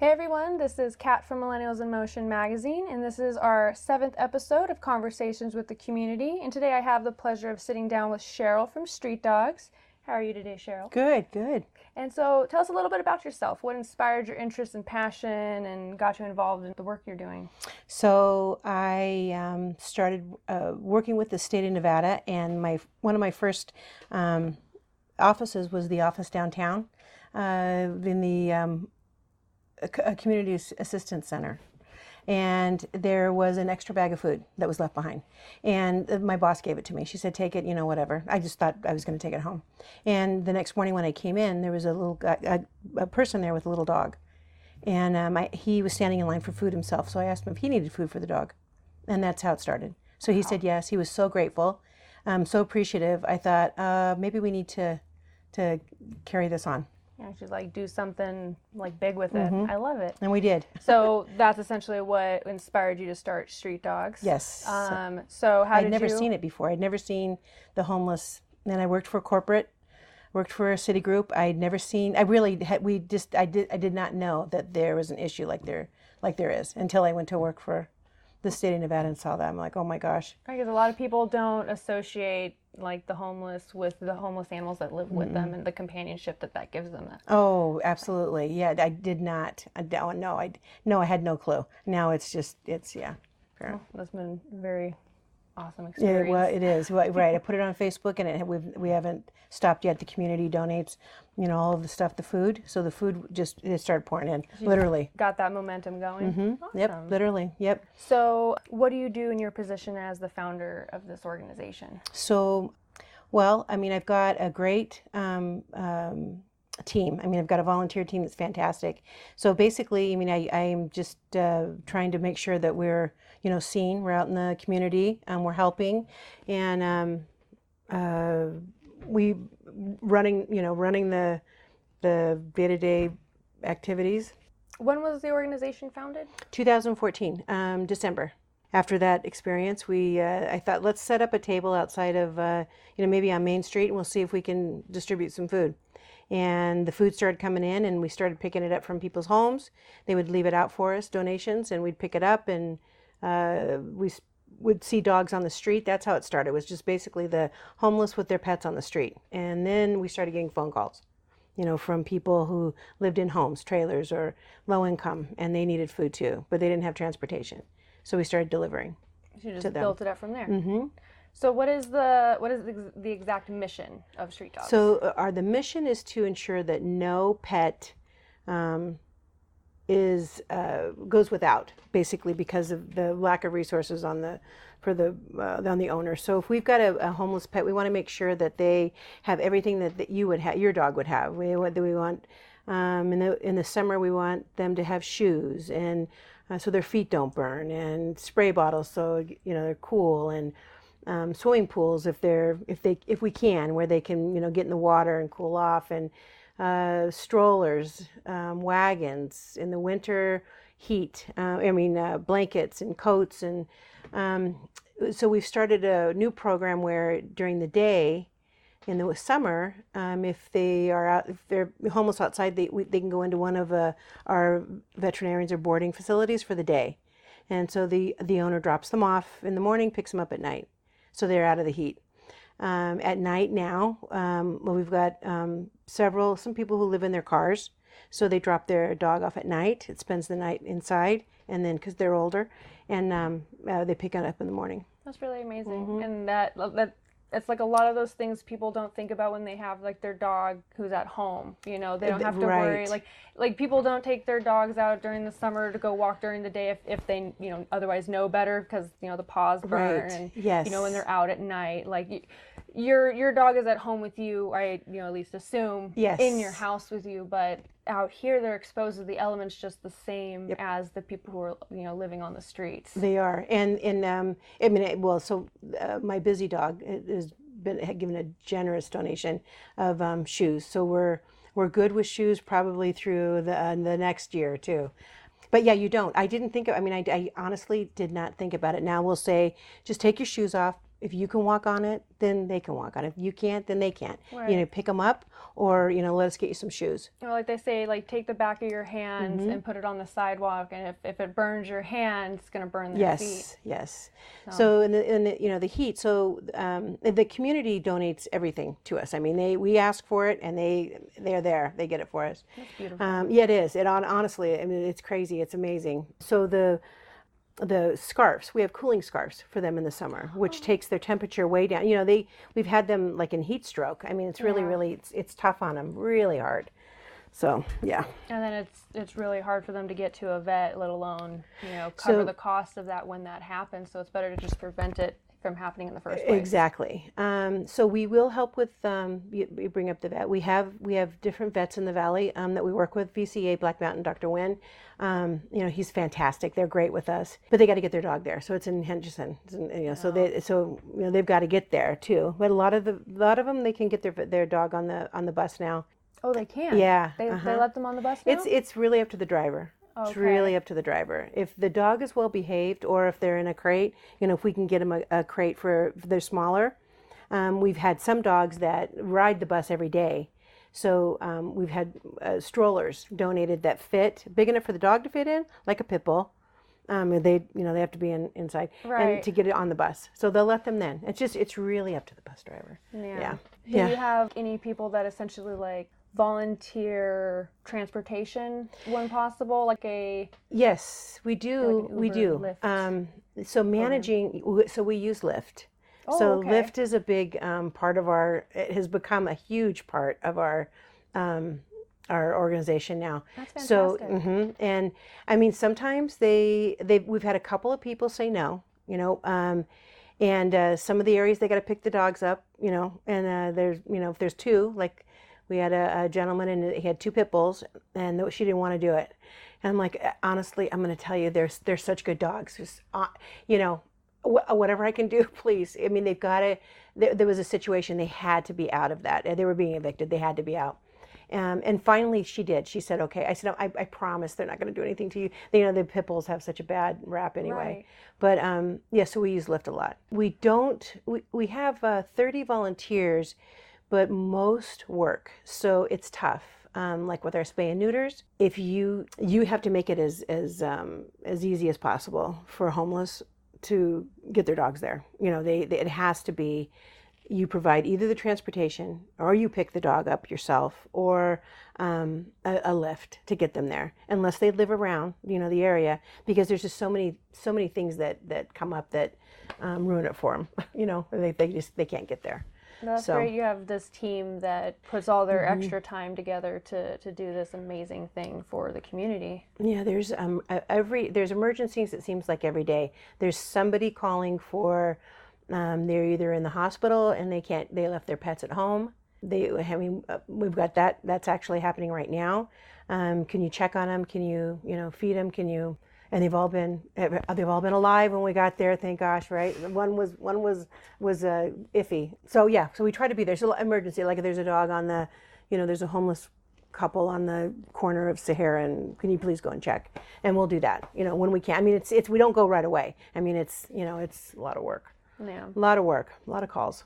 Hey everyone, this is Kat from Millennials in Motion magazine, and this is our 7th episode of Conversations with the Community. And today I have the pleasure of sitting down with Cheryl from Street Dogz. How are you today, Cheryl? Good, good. And so tell us a little bit about yourself. What inspired your interest and passion and got you involved in the work you're doing? So I started working with the state of Nevada, and one of my first offices was the office downtown in the a community assistance center. And there was an extra bag of food that was left behind. And my boss gave it to me. She said, take it, whatever. I just thought I was going to take it home. And the next morning when I came in, there was a little a person there with a little dog. And he was standing in line for food himself. So I asked him if he needed food for the dog. And that's how it started. So he said yes. He was so grateful, so appreciative. I thought, maybe we need to carry this on. Yeah, should do something big with it. I love it. And we did. So that's essentially what inspired you to start Street Dogz. Yes. So how I'd never seen it before. I'd never seen the homeless. And I worked for corporate, worked for a city group. I'd never seen. I did not know that there was an issue like there is until I went to work for the state of Nevada and saw that. I'm like, oh my gosh. Because a lot of people don't associate the homeless with the homeless animals that live with them and the companionship that gives them. Oh, absolutely. Yeah, I did not. I had no clue. Now it's yeah. Well, that's been a very awesome experience. Yeah, well, it is. Right. I put it on Facebook, and we haven't stopped yet. The community donates, all of the stuff, the food. So the food it started pouring in, literally. Got that momentum going. Mm-hmm. Awesome. Yep, literally. Yep. So what do you do in your position as the founder of this organization? So, well, I've got a great team. I've got a volunteer team that's fantastic. So basically, I'm just trying to make sure that we're, seen. We're out in the community, we're helping, and we running the day-to-day activities. When was the organization founded? 2014, December. After that experience, I thought, let's set up a table outside of, maybe on Main Street, and we'll see if we can distribute some food. And the food started coming in, and we started picking it up from people's homes. They would leave it out for us, donations, and we'd pick it up, and we would see dogs on the street. That's how it started. It was just basically the homeless with their pets on the street. And then we started getting phone calls, from people who lived in homes, trailers, or low income, and they needed food too, but they didn't have transportation. So we started delivering. So you just built it up from there. Mm-hmm. So what is the exact mission of Street Dogz? So the mission is to ensure that no pet goes without, basically because of the lack of resources on the owner. So if we've got a homeless pet, we want to make sure that they have everything that you would have, your dog would have. We want in the summer, we want them to have shoes, and so their feet don't burn, and spray bottles so they're cool, and swimming pools if we can, where they can get in the water and cool off, and strollers, wagons in the winter heat, blankets and coats, and so we've started a new program where during the day, in the summer, if they're homeless outside, they can go into one of our veterinarians or boarding facilities for the day, and so the owner drops them off in the morning, picks them up at night, so they're out of the heat. At night now, we've got some people who live in their cars, so they drop their dog off at night. It spends the night inside, and then because they're older, and they pick it up in the morning. That's really amazing, Mm-hmm. and that it's a lot of those things people don't think about when they have their dog who's at home. They don't have to worry. Like people don't take their dogs out during the summer to go walk during the day if they otherwise know better, because the paws burn, Right. and Yes. when they're out at night, your dog is at home with you, I at least assume. Yes. In your house with you, but out here they're exposed to the elements just the same. Yep. As the people who are living on the streets. They are, and my busy dog has given a generous donation of shoes, so we're good with shoes probably through the next year too. But yeah, I didn't think I honestly did not think about it. Now we'll say, just take your shoes off, If you can walk on it, then they can walk on it. If you can't, then they can't. Right. You know, pick them up, or, you know, let us get you some shoes. Or like they say, like take the back of your hands and put it on the sidewalk, and if it burns your hand, it's going to burn their feet. Yes. So in the you know, the heat. So the community donates everything to us. I mean, we ask for it, and they're there. They get it for us. That's beautiful. Yeah, it is. Honestly, I mean, it's crazy. It's amazing. So the scarves, we have cooling scarves for them in the summer, which takes their temperature way down. You know, we've had them like in heat stroke. I mean, it's really it's tough on them, really hard. So yeah. And then it's really hard for them to get to a vet, let alone, you know, cover the cost of that when that happens. So it's better to just prevent it from happening in the first place. Exactly. So we will help with. You bring up the vet. We have different vets in the valley that we work with. VCA Black Mountain, Dr. Wynn. You know, he's fantastic. They're great with us, but they got to get their dog there. So it's in Henderson. You know, so you know, they've got to get there too. But a lot of them, they can get their dog on the bus now. Oh, they can. Yeah. They let them on the bus now? It's really up to the driver. Okay. It's really up to the driver. If the dog is well behaved, or if they're in a crate, you know, if we can get them a crate if they're smaller. We've had some dogs that ride the bus every day. So we've had strollers donated that fit, big enough for the dog to fit in, like a pit bull. They have to be inside, and to get it on the bus. So they'll let them then. It's really up to the bus driver. Yeah. Do you have any people that essentially like volunteer transportation when possible, like a Yes, we do. like Uber, we do. Lyft So managing. So we use Lyft. Oh, So okay. Lyft is a big part of it has become a huge part of our organization now. That's fantastic. So, and I mean, sometimes we've had a couple of people say no, you know, and some of the areas they got to pick the dogs up, you know, and there's, you know, if there's two, like we had a gentleman and he had two pit bulls, and she didn't want to do it. And I'm like, honestly, I'm going to tell you, they're such good dogs. Just, you know, whatever I can do, please. I mean, they've got to. There was a situation they had to be out of that. They were being evicted. They had to be out. And finally, she did. She said, "Okay." I said, "I promise they're not going to do anything to you." You know, the pit bulls have such a bad rap anyway. Right. But yeah, so we use Lyft a lot. We don't. We have 30 volunteers, but most work, so it's tough. Like with our spay and neuters, if you have to make it as easy as possible for homeless to get their dogs there. You know, it has to be, you provide either the transportation, or you pick the dog up yourself, or a lift to get them there, unless they live around, you know, the area, because there's just so many things that come up that ruin it for them. You know, they can't get there. That's great. You have this team that puts all their extra time together to do this amazing thing for the community. Yeah, there's emergencies. It seems like every day there's somebody calling for. They're either in the hospital and they left their pets at home. We've got that. That's actually happening right now. Can you check on them? Can you feed them? And they've all been alive when we got there. Thank gosh, right? One was iffy. So yeah, so we try to be there. So emergency, like if there's a dog on there's a homeless couple on the corner of Sahara, and can you please go and check? And we'll do that, you know, when we can. I mean, it's we don't go right away. I mean, it's a lot of work. Yeah. A lot of work, a lot of calls.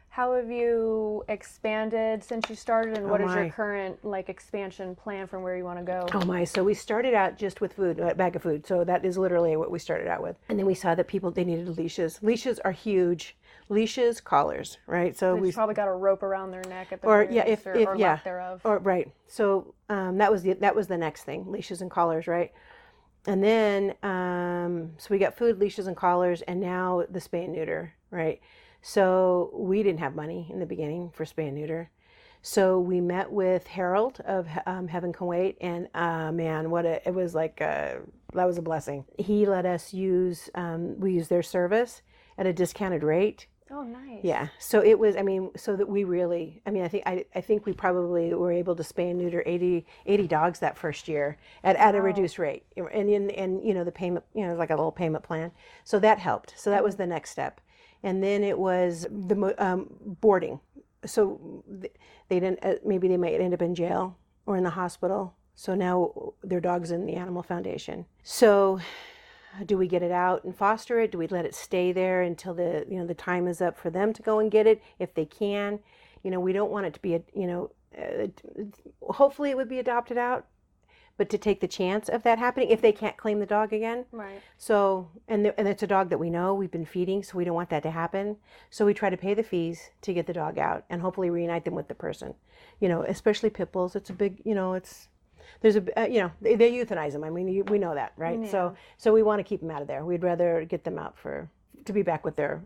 How have you expanded since you started, and what is your current expansion plan from where you want to go? Oh my! So we started out just with food, a bag of food. So that is literally what we started out with. And then we saw that they needed leashes. Leashes are huge. Leashes, collars, right? So we probably got a rope around their neck at the or lack thereof. Or right. So that was the next thing, leashes and collars, right? And then so we got food, leashes, and collars, and now the spay and neuter, right? So we didn't have money in the beginning for spay and neuter. So we met with Harold of Heaven Can Wait, and man, it was like, that was a blessing. He let us use their service at a discounted rate. Oh, nice. Yeah. So it was, so that we really, I think we probably were able to spay and neuter 80 dogs that first year at a reduced rate. And the payment, like a little payment plan. So that helped. So that was the next step. And then it was the boarding. So maybe they might end up in jail or in the hospital. So now their dog's in the Animal Foundation. So Do we get it out and foster it? Do we let it stay there until the time is up for them to go and get it if they can? We don't want it to be hopefully it would be adopted out, but to take the chance of that happening if they can't claim the dog again. Right. So, and it's a dog that we know we've been feeding, so we don't want that to happen. So we try to pay the fees to get the dog out and hopefully reunite them with the person. Especially pit bulls. It's a big, there's a, they euthanize them. I mean, we know that, right? Yeah. So we want to keep them out of there. We'd rather get them out to be back with their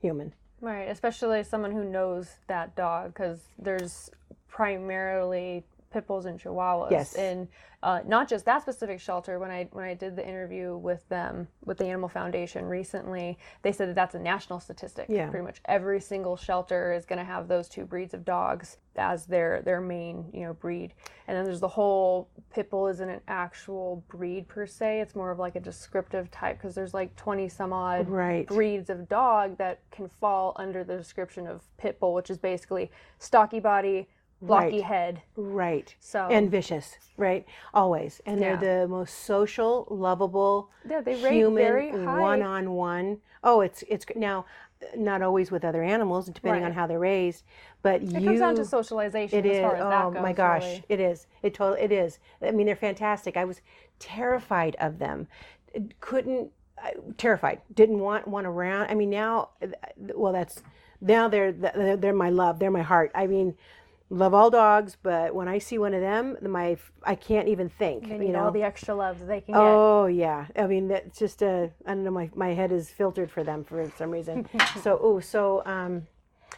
human. Right, especially someone who knows that dog, because there's primarily pit bulls and chihuahuas. Yes. And not just that specific shelter. When I did the interview with them, with the Animal Foundation recently, they said that that's a national statistic. Yeah. Pretty much every single shelter is going to have those two breeds of dogs as their main, breed. And then there's the whole pit bull isn't an actual breed per se. It's more of like a descriptive type, because there's like 20 some odd breeds of dog that can fall under the description of pit bull, which is basically stocky body, blocky head. Right. So, and vicious, right? Always. And they're the most social, lovable, they rate human, very high. one-on-one. Oh, it's now not always with other animals, depending on how they're raised, but it comes down to socialization. It as is. far as that goes, my gosh, really. it is. It is. I mean, they're fantastic. I was terrified of them. Terrified. Didn't want one around. I mean, now they're my love. They're my heart. I mean, love all dogs, but when I see one of them, I can't even think. They need all the extra love that they can get. Oh yeah, I mean that's just I don't know. My head is filtered for them for some reason.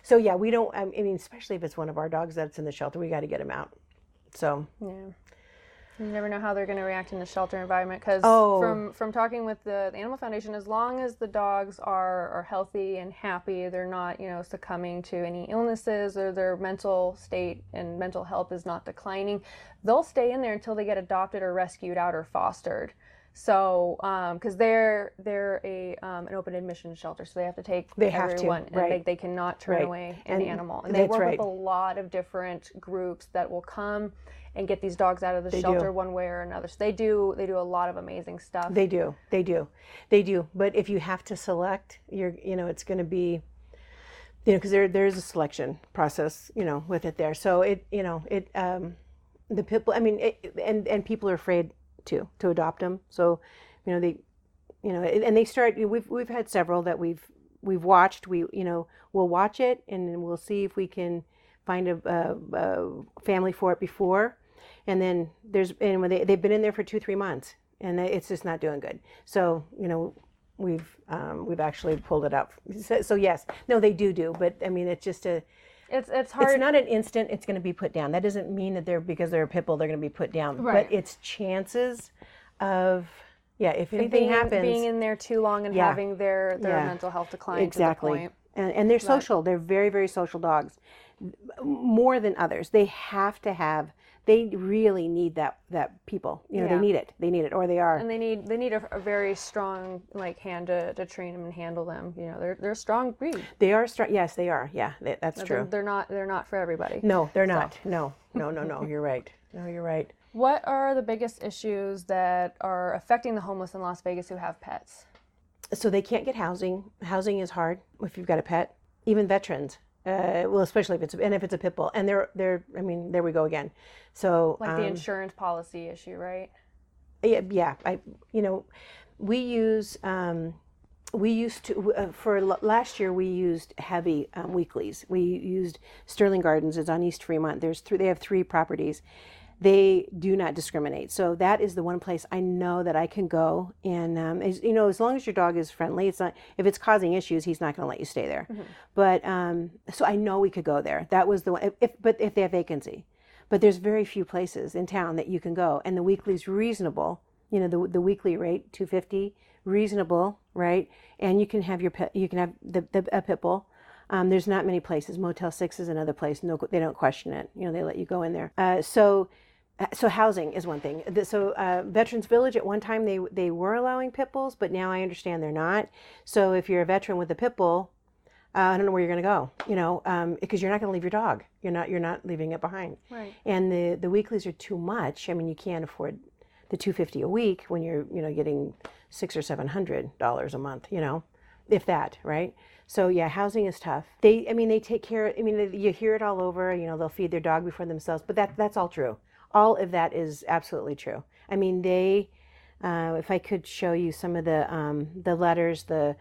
So yeah, we don't. I mean, especially if it's one of our dogs that's in the shelter, we got to get him out. So yeah. You never know how they're going to react in the shelter environment, because from talking with the Animal Foundation, as long as the dogs are healthy and happy, they're not succumbing to any illnesses, or their mental state and mental health is not declining, they'll stay in there until they get adopted or rescued out or fostered. So because they're an open admission shelter, so they have to take everyone, and they cannot turn away an animal, and they work with a lot of different groups that will come and get these dogs out of the shelter one way or another. So they do a lot of amazing stuff. They do. But if you have to select, it's going to be, because there's a selection process, with it there. So the pit bull. I mean, and people are afraid to adopt them. So, and they start. We've had several that we've watched. We'll watch it and then we'll see if we can find a family for it before. And then when they've been in there for 2-3 months, and it's just not doing good. So we've actually pulled it out. So yes, no, they do. But I mean, it's just it's hard. It's not an instant. It's going to be put down. That doesn't mean that because they're a pit bull, they're going to be put down. Right. But it's chances of if anything happens, being in there too long and having their mental health decline. Exactly. To the point. And they're social. They're very, very social dogs, more than others. They have to have. They really need that people. They need it. They need it, or they are. And they need a very strong hand to train them and handle them. They're a strong breed. They are strong. Yes, they are. Yeah, that's true. They're not for everybody. No, they're not. No. You're right. No, you're right. What are the biggest issues that are affecting the homeless in Las Vegas who have pets? So they can't get housing. Housing is hard if you've got a pet. Even veterans. Especially if it's a pit bull, and they're. I mean, there we go again. So the insurance policy issue, right? Yeah. We used to for last year we used heavy weeklies. We used Sterling Gardens. It's on East Fremont. They have 3 properties. They do not discriminate. So that is the one place I know that I can go. And, as long as your dog is friendly, it's not, if it's causing issues, he's not going to let you stay there. Mm-hmm. But, so I know we could go there. That was the one, if they have vacancy. But there's very few places in town that you can go. And the weekly's reasonable. The weekly rate, $250, reasonable, right? And you can have your pet, you can have a pit bull. There's not many places. Motel 6 is another place. No, they don't question it. They let you go in there. So housing is one thing. Veterans Village, at one time they were allowing pit bulls, but now I understand they're not. So if you're a veteran with a pit bull, I don't know where you're going to go, because you're not going to leave your dog. You're not leaving it behind. Right. And the weeklies are too much. I mean, you can't afford. 250 a week. You can't afford. 250 a week. the $250 a week when you're, getting $600 or $700 a month, if that, right? So yeah, housing is tough. They take care. You hear it all over. They'll feed their dog before themselves, but that's all true. All of that is absolutely true. If I could show you some of the letters, the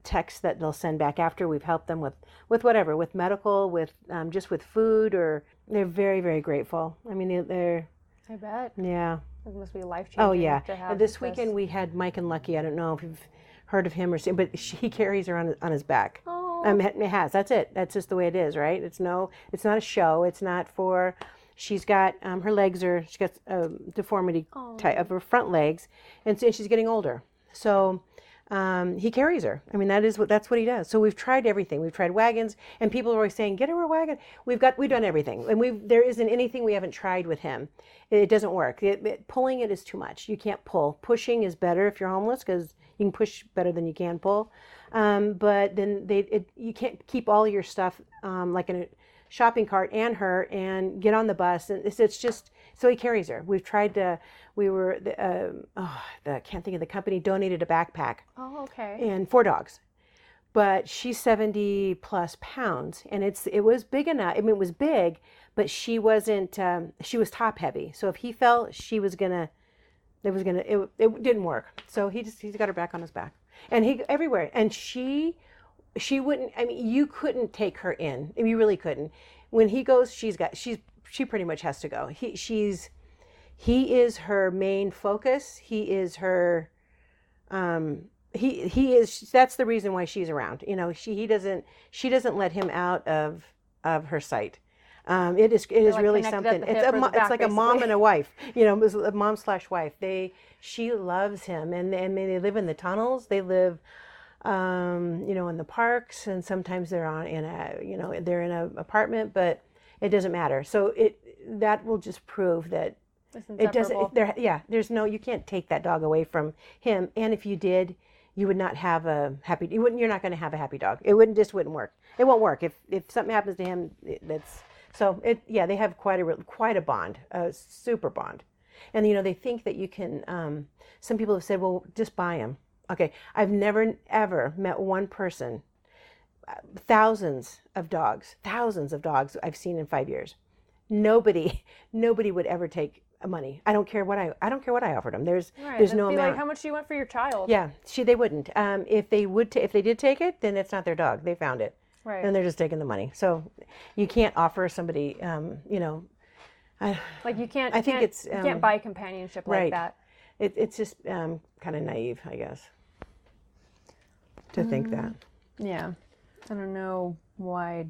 texts that they'll send back after we've helped them with whatever, with medical, with just with food, or they're very, very grateful. They're. I bet. Yeah. It must be life-changing. Oh yeah. To have this weekend we had Mike and Lucky. I don't know if you've heard of him or seen, but he carries her on his back. Oh. It has. That's it. That's just the way it is, right? It's not a show. It's not for. She's got her legs she got a deformity type of her front legs, and so she's getting older. So he carries her. That's what he does. So we've tried everything. We've tried wagons, and people are always saying, "Get her a wagon." We've done everything, and there isn't anything we haven't tried with him. It doesn't work. Pulling it is too much. You can't pull. Pushing is better if you're homeless because you can push better than you can pull. But then you can't keep all your stuff like in a shopping cart and her and get on the bus, and it's just so he carries her. We've tried to. I can't think of the company donated a backpack. Oh, okay. And 4 dogs, but she's 70 plus pounds, and it was big enough. It was big, but she wasn't. She was top heavy, so if he fell, it didn't work. So he's got her back on his back, and he everywhere, and she wouldn't. You couldn't take her in. You really couldn't. When he goes, she pretty much has to go. He is her main focus. He is her. He is. That's the reason why she's around. She doesn't let him out of her sight. It is really something. It's like a mom and a wife. A mom/wife. She loves him, and they live in the tunnels. They live. In the parks, and sometimes they're in an apartment, but it doesn't matter. So that will just prove that it doesn't. There's no. You can't take that dog away from him. And if you did, you would not have a happy. You're not going to have a happy dog. It wouldn't work. It won't work if something happens to him. They have quite a bond, a super bond, and they think that you can. Some people have said, well, just buy him. Okay, I've never, ever met one person, thousands of dogs I've seen in 5 years. Nobody would ever take money. I don't care what I offered them. There's no amount. Like, how much do you want for your child? Yeah, they wouldn't. If they did take it, then it's not their dog. They found it. Right. And they're just taking the money. So you can't offer somebody, like you can't buy companionship like that. It's just kind of naive, I guess, to think that. Yeah. I don't know why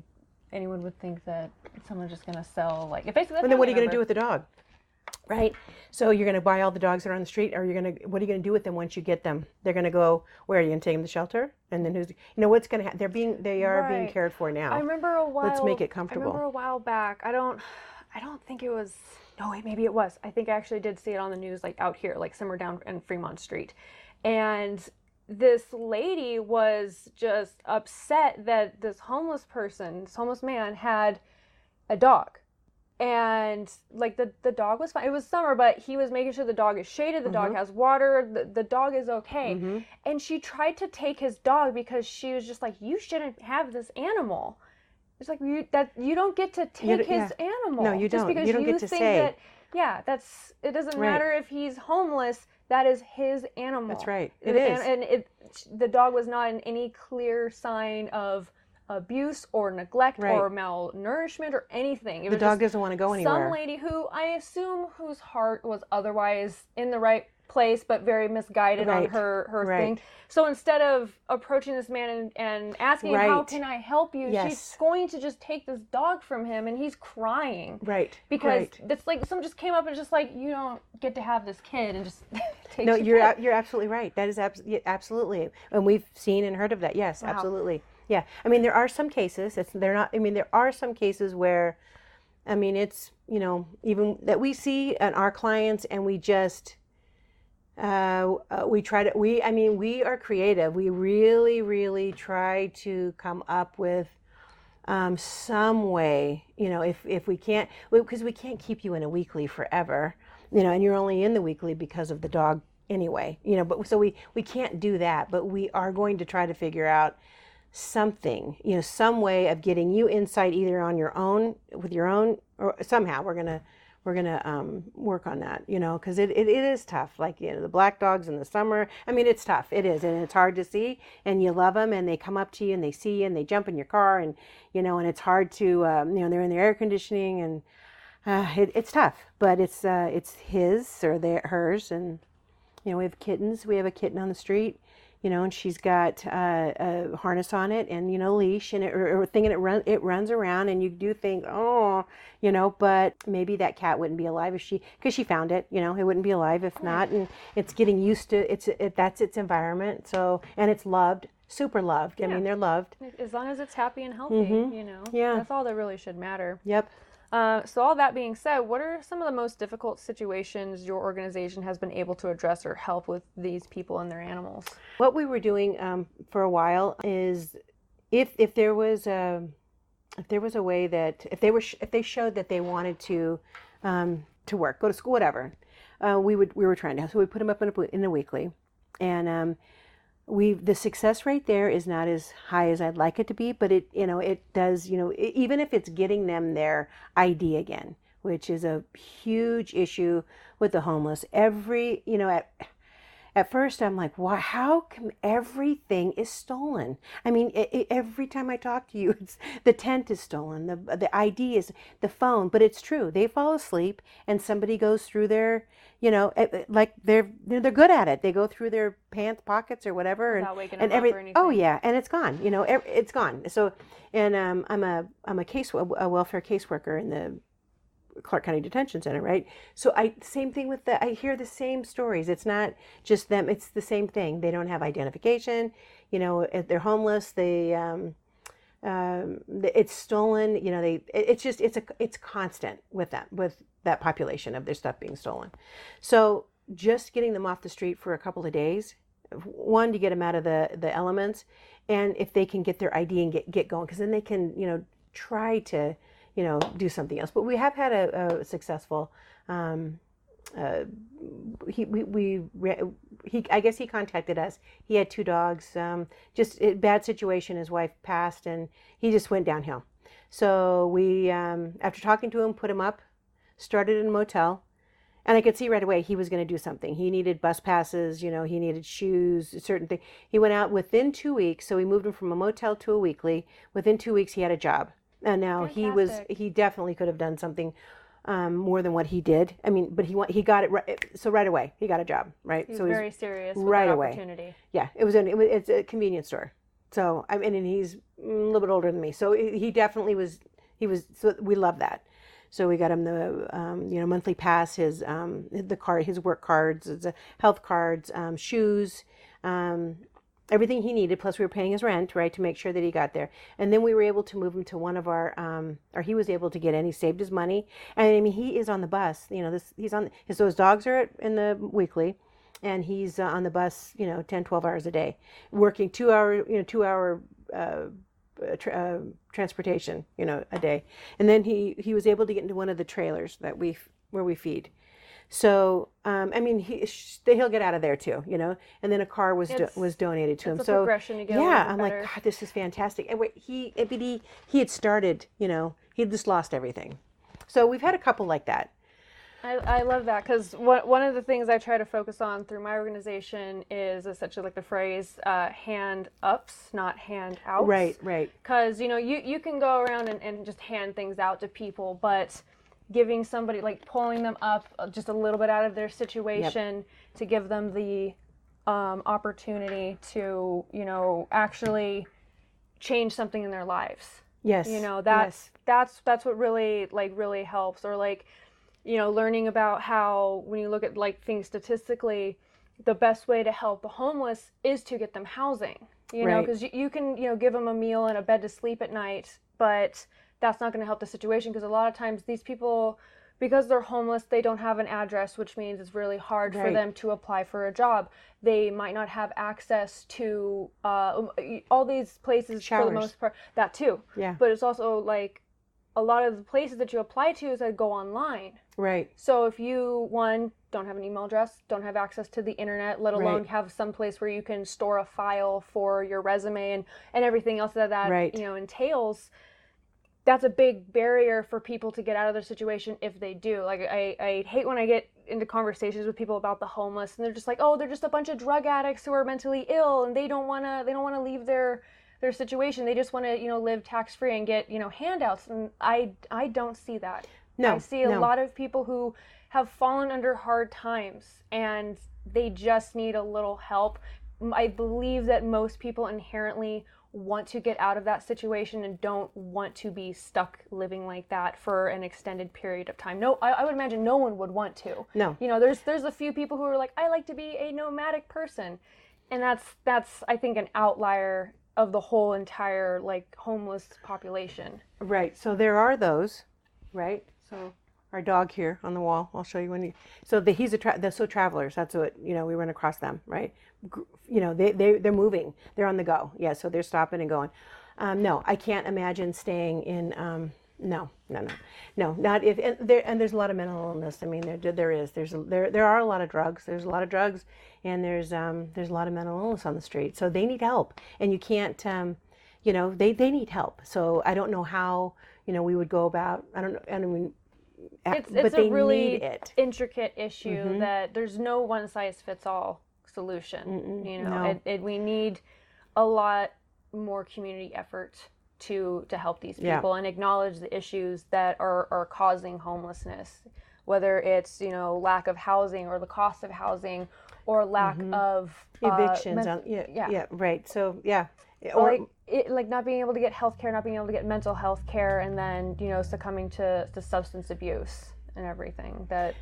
anyone would think that someone's just going to sell, like, basically. But then what are you going to do with the dog? Right? So you're going to buy all the dogs that are on the street, or what are you going to do with them once you get them? They're going to go, where are you going to take them to the shelter? And then what's going to happen? They are being cared for now. I remember a while. Let's make it comfortable. I remember a while back. I don't think it was. No, wait, maybe it was. I think I actually did see it on the news, like out here, like somewhere down in Fremont Street. And this lady was just upset that this homeless man had a dog. And like the dog was fine. It was summer, but he was making sure the dog is shaded, the dog has water, the dog is okay. Mm-hmm. And she tried to take his dog because she was just like, you shouldn't have this animal. It's like you don't get to take his animal. No, you don't. Just because you don't get to think say. It doesn't matter if he's homeless. That is his animal. That's right. It is. And the dog was not in any clear sign of abuse or neglect or malnourishment or anything. The dog doesn't want to go anywhere. Some lady who I assume whose heart was otherwise in the right place but very misguided on her thing. So instead of approaching this man and asking him, how can I help you? She's going to just take this dog from him, and he's crying. Right. Because it's like someone just came up and just like, you don't get to have this kid, and just take No, you're absolutely right. That is absolutely. And we've seen and heard of that. Yes, absolutely. Yeah. There are some cases. There are some cases where, it's, even that we see in our clients, and we just, we are creative. We really, really try to come up with some way, if we can't, because we can't keep you in a weekly forever. and you're only in the weekly because of the dog anyway, but so we can't do that, but we are going to try to figure out something, some way of getting you insight either on your own, with your own, or somehow we're gonna work on that, because it is tough. Like, the black dogs in the summer. I mean, it's tough. It is, and it's hard to see. And you love them, and they come up to you, and they see you, and they jump in your car, and and it's hard to, they're in their air conditioning, and it's tough. But it's his or hers, and we have kittens. We have a kitten on the street. And she's got a harness on it and, leash and or thing, and it runs around, and you do think, oh, but maybe that cat wouldn't be alive because she found it, it wouldn't be alive if not. And it's getting used to that's its environment. So, and it's loved, super loved. Yeah. I mean, they're loved. As long as it's happy and healthy, Yeah. That's all that really should matter. Yep. So all that being said, what are some of the most difficult situations your organization has been able to address or help with these people and their animals? What we were doing for a while is if there was a way that if they showed that they wanted to work, go to school, whatever, we were trying to. So we put them up in a weekly, and the success rate there is not as high as I'd like it to be, but it does, even if it's getting them their ID again, which is a huge issue with the homeless. At first I'm like, why? How come everything is stolen? I mean, every time I talk to you, the tent is stolen, the ID is the phone. But it's true. They fall asleep, and somebody goes through their, like they're good at it. They go through their pants pockets or whatever, without waking them up or anything. Oh yeah, and it's gone. It's gone. So, and I'm a welfare caseworker in the Clark County Detention Center, right? So same thing with I hear the same stories. It's not just them, it's the same thing. They don't have identification, if they're homeless, it's stolen, it's constant with that population of their stuff being stolen. So just getting them off the street for a couple of days, one, to get them out of the elements, and if they can get their ID and get going, because then they can, try to do something else. But we have had a successful, I guess he contacted us. He had 2 dogs, just a bad situation. His wife passed, and he just went downhill. So we, after talking to him, put him up, started in a motel, and I could see right away he was going to do something. He needed bus passes, he needed shoes, certain things. He went out within 2 weeks, so we moved him from a motel to a weekly. Within 2 weeks, he had a job. And now he definitely could have done something more than what he did. I mean, but he got it right. So right away, he got a job, right? He's so very serious with right that away. Opportunity. Yeah, it's a convenience store. So and he's a little bit older than me. So he definitely was. So we love that. So we got him the monthly pass, his work cards, his health cards, shoes. Everything he needed, plus we were paying his rent, right, to make sure that he got there. And then we were able to move him to one of our, or he was able to get in. He saved his money. And I mean, he is on the bus, so his dogs are in the weekly, and he's on the bus, 10, 12 hours a day, working 2 hour transportation, a day. And then he was able to get into one of the trailers where we feed. So, I mean, he'll get out of there too, and then a car was donated to him. It's a progression to get I'm better. like, God, this is fantastic. And he had started, he'd just lost everything. So we've had a couple like that. I love that, because one of the things I try to focus on through my organization is essentially like the phrase hand ups, not hand outs. Right. Because, you can go around and just hand things out to people, but giving somebody, like pulling them up just a little bit out of their situation, to give them the opportunity to, actually change something in their lives. Yes. That's what really helps. Or learning about how, when you look at things statistically, the best way to help the homeless is to get them housing, because you can, give them a meal and a bed to sleep at night, but that's not going to help the situation, because a lot of times these people, because they're homeless, they don't have an address, which means it's really hard for them to apply for a job. They might not have access to all these places. Showers. For the most part. That too. Yeah. But it's also a lot of the places that you apply to is that go online. Right. So if you, one, don't have an email address, don't have access to the internet, let alone have some place where you can store a file for your resume and everything else that entails, that's a big barrier for people to get out of their situation if they do. Like, I hate when I get into conversations with people about the homeless and they're just like, oh, they're just a bunch of drug addicts who are mentally ill and they don't want to leave their situation. They just want to, live tax-free and get, handouts. And I don't see that. No. I see a lot of people who have fallen under hard times and they just need a little help. I believe that most people inherently want to get out of that situation and don't want to be stuck living like that for an extended period of time. No, I would imagine no one would want to. No. There's a few people who are like, I like to be a nomadic person. And that's I think an outlier of the whole entire homeless population. Right. So there are those, right? So our dog here on the wall, I'll show you when you. So they're travelers. That's what we run across them, right? They're moving. They're on the go. Yeah. So they're stopping and going. No, I can't imagine staying in. No, not if. And there's a lot of mental illness. I mean, there are a lot of drugs. There's a lot of drugs, and there's a lot of mental illness on the street. So they need help, and you can't. They need help. So I don't know how we would go about. I don't know. I mean. It's a really intricate issue that there's no one size fits all solution. No. We need a lot more community effort to help these people and acknowledge the issues that are causing homelessness, whether it's lack of housing or the cost of housing or lack of evictions. Right. So or not being able to get health care, not being able to get mental health care, and then succumbing to substance abuse and everything. That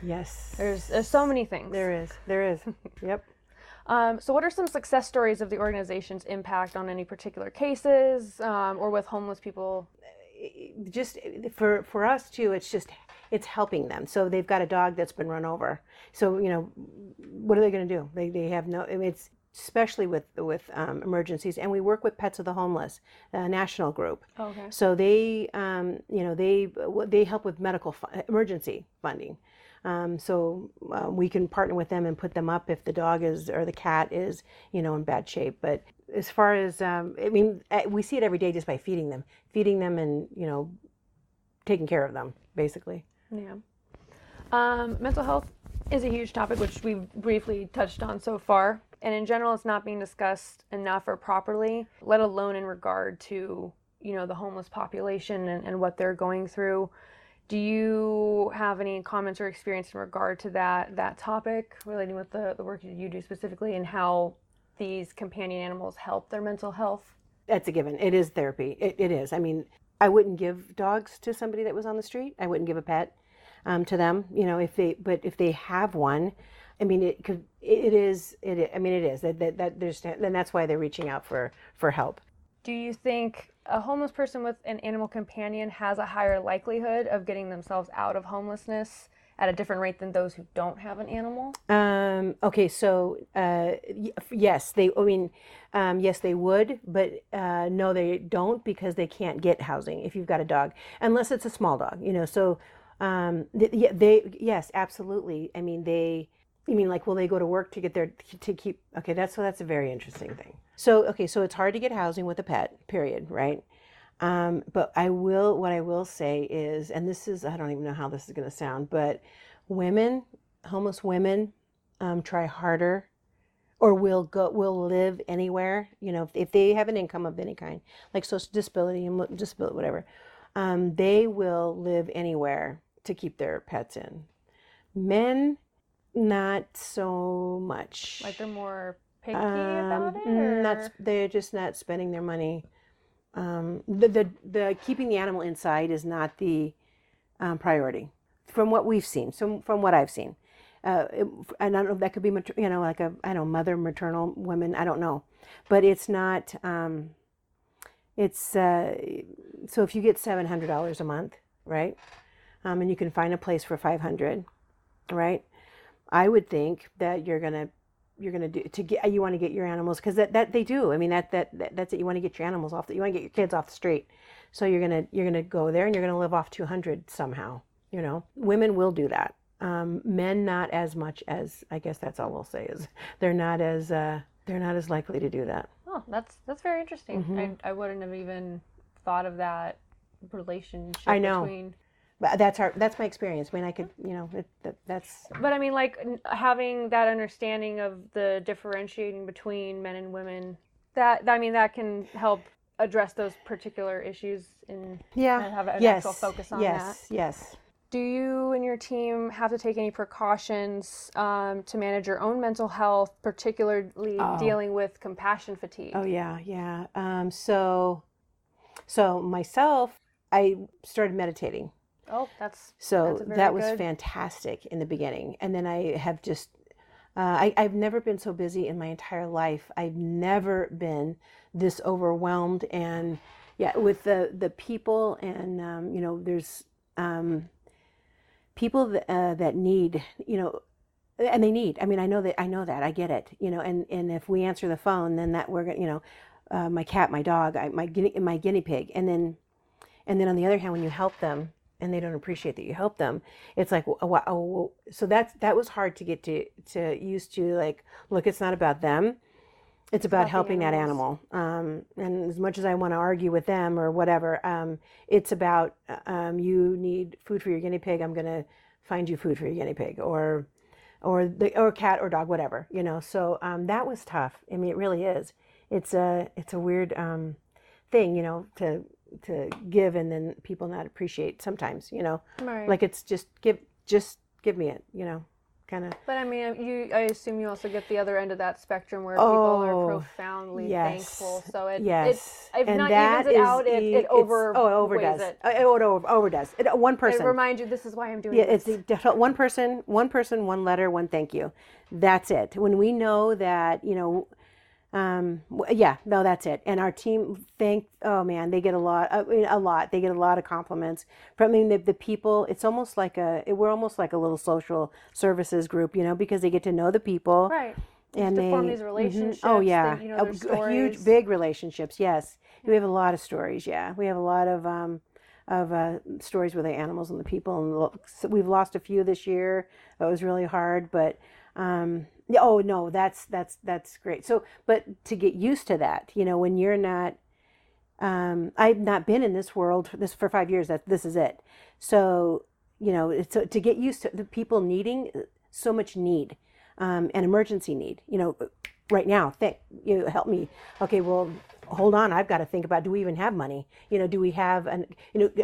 there's so many things. There is. Yep. So what are some success stories of the organization's impact on any particular cases or with homeless people? Just for us too, it's helping them. So they've got a dog that's been run over. So what are they going to do? They have no. I mean, it's especially with emergencies, and we work with Pets of the Homeless, a national group. Okay. So they they help with medical emergency funding. So we can partner with them and put them up if the dog or the cat is in bad shape. But as far as we see it every day just by feeding them and taking care of them basically. Yeah. Mental health is a huge topic which we've briefly touched on so far. And in general, it's not being discussed enough or properly, let alone in regard to, the homeless population and what they're going through. Do you have any comments or experience in regard to that topic relating with the work that you do specifically and how these companion animals help their mental health? That's a given. It is therapy. It is. I mean, I wouldn't give dogs to somebody that was on the street. I wouldn't give a pet to them, if they have one. I mean, it is. I mean, it is that there's, and that's why they're reaching out for help. Do you think a homeless person with an animal companion has a higher likelihood of getting themselves out of homelessness at a different rate than those who don't have an animal? Okay, so yes, yes, they would, but no, they don't, because they can't get housing if you've got a dog, unless it's a small dog. So yes, absolutely. I mean, you mean will they go to work to get to keep? Okay, that's a very interesting thing. So it's hard to get housing with a pet, period, right? But what I will say is, and this is, I don't even know how this is going to sound, but homeless women, try harder, or will live anywhere. If they have an income of any kind, like social disability and disability, whatever, they will live anywhere to keep their pets in. Men, not so much. Like they're more picky about it? They're just not spending their money. The keeping the animal inside is not the priority, from what we've seen. So from what I've seen, and I don't know if that could be mother maternal women. I don't know, but it's not. It's so if you get $700 a month, right, and you can find a place for $500, right. I would think that you're gonna you're gonna do to get, you want to get your animals, because that they do. I mean, that's it. You want to get your animals off. You want to get your kids off the street. So you're gonna go there and you're gonna live off 200 somehow. You know, women will do that. Men not as much as, I guess that's all we'll say, is they're not as likely to do that. Oh, that's very interesting. Mm-hmm. I wouldn't have even thought of that relationship. I know. Between. But that's my experience. I mean, I could, that's. But I mean, like, having that understanding of the differentiating between men and women, that can help address those particular issues and have an actual focus on that. Yes. Do you and your team have to take any precautions to manage your own mental health, particularly dealing with compassion fatigue? Oh yeah. So myself, I started meditating. Oh, that was fantastic in the beginning, and then I have just I've never been so busy in my entire life. I've never been this overwhelmed, and with the people, and there's people that need, and they need. I mean, I know that. I get it. And if we answer the phone, then that we're gonna, my cat, my dog, my guinea pig, and then on the other hand, when you help them and they don't appreciate that you help them, it's like, wow. So that was hard to get to used to. Like, look, it's not about them. It's about helping that animal. And as much as I want to argue with them or whatever, it's about, you need food for your guinea pig. I'm going to find you food for your guinea pig, or cat or dog, whatever, So that was tough. I mean, it really is. It's a weird thing, to give and then people not appreciate sometimes, Right. Like, it's just give me it, kind of. But I mean, I assume you also get the other end of that spectrum where people are profoundly thankful. So it not evens it out, it overdoes it. It overdoes. One person. It reminds you, this is why I'm doing this. It's one person, one letter, one thank you. That's it. When we know that, that's it. And our team, they get a lot. They get a lot of compliments from, the people. It's almost like we're almost like a little social services group, because they get to know the people. Right. And they form these relationships. Oh yeah. Their stories. Huge, big relationships. Yes. Yeah. We have a lot of stories. Yeah. We have a lot of stories with the animals and the people. And we've lost a few this year. It was really hard, but, oh no, that's great. So, but to get used to that, when you're not, I've not been in this world for 5 years. This is it. So, to get used to the people needing so much need, and emergency need, right now, help me. Okay, well, hold on. I've got to think about, do we even have money? Do we have,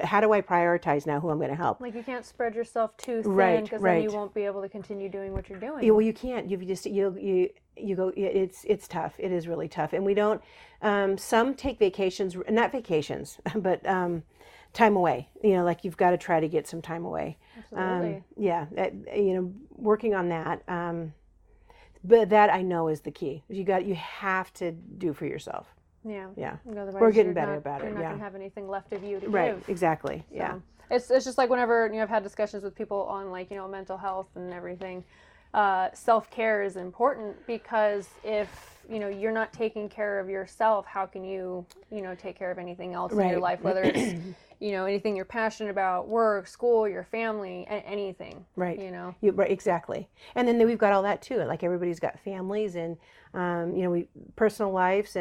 how do I prioritize now who I'm going to help? Like, you can't spread yourself too thin, because then you won't be able to continue doing what you're doing. Well, you can't. You go. It's tough. It is really tough. And we don't. Some take vacations, not vacations, but time away. Like, you've got to try to get some time away. Absolutely. Working on that. But that, I know, is the key. You have to do for yourself. Yeah. Otherwise, we're getting better about it. You're not going to have anything left of you to give. Right. Exactly. So, yeah. It's just like whenever I've had discussions with people on, like, mental health and everything. Self-care is important, because if you're not taking care of yourself, how can you take care of anything else in your life, whether it's anything you're passionate about, work, school, your family, anything. Right. Right. Exactly. And then we've got all that too. Like, everybody's got families and personal lives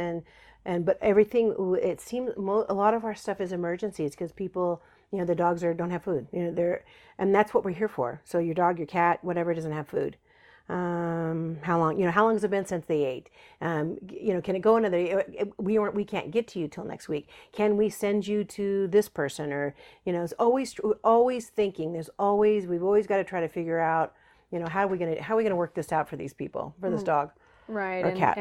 but everything. It seems a lot of our stuff is emergencies, because people, the dogs don't have food. And that's what we're here for. So your dog, your cat, whatever, doesn't have food. How long has it been since they ate? Can it go another? We can't get to you till next week. Can we send you to this person? Or, it's always thinking. We've always got to try to figure out, how are we gonna work this out for these people, for this dog, right? Or cat.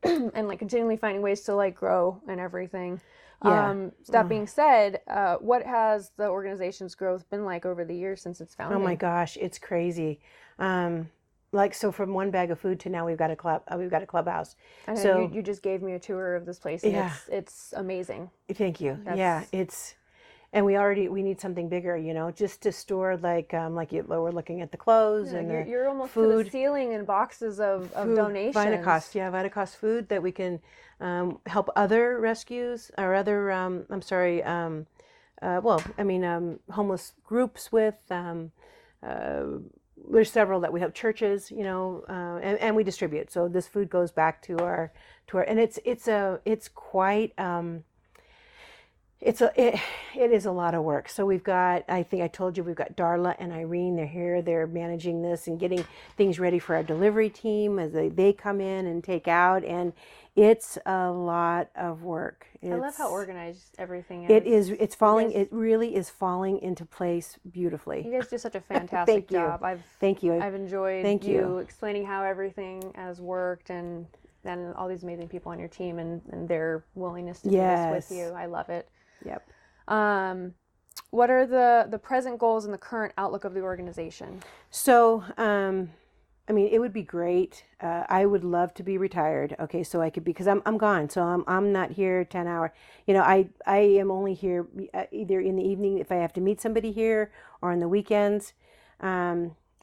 And like, continually finding ways to, like, grow and everything. Yeah. That being said, what has the organization's growth been like over the years since its founding? Oh my gosh, it's crazy. So from one bag of food to now we've got a clubhouse. I know, you just gave me a tour of this place, and it's amazing. Thank you. And we need something bigger, just to store we're looking at the clothes and you're almost food. To the ceiling in boxes of donations. Vitacost food that we can help other rescues or other homeless groups with. There's several that we have, churches, and we distribute. So this food goes back to our and it is a lot of work. So we've got, I think I told you, we've got Darla and Irene. They're here. They're managing this and getting things ready for our delivery team as they come in and take out. And it's a lot of work. I love how organized everything is. It is. It really is falling into place beautifully. You guys do such a fantastic job. Thank you. I've enjoyed you explaining how everything has worked and all these amazing people on your team and their willingness to do this with you. I love it. Yep. What are the present goals and the current outlook of the organization? So, it would be great. I would love to be retired. Okay, so I could, because I'm gone. So I'm not here 10 hours. I am only here either in the evening if I have to meet somebody here or on the weekends.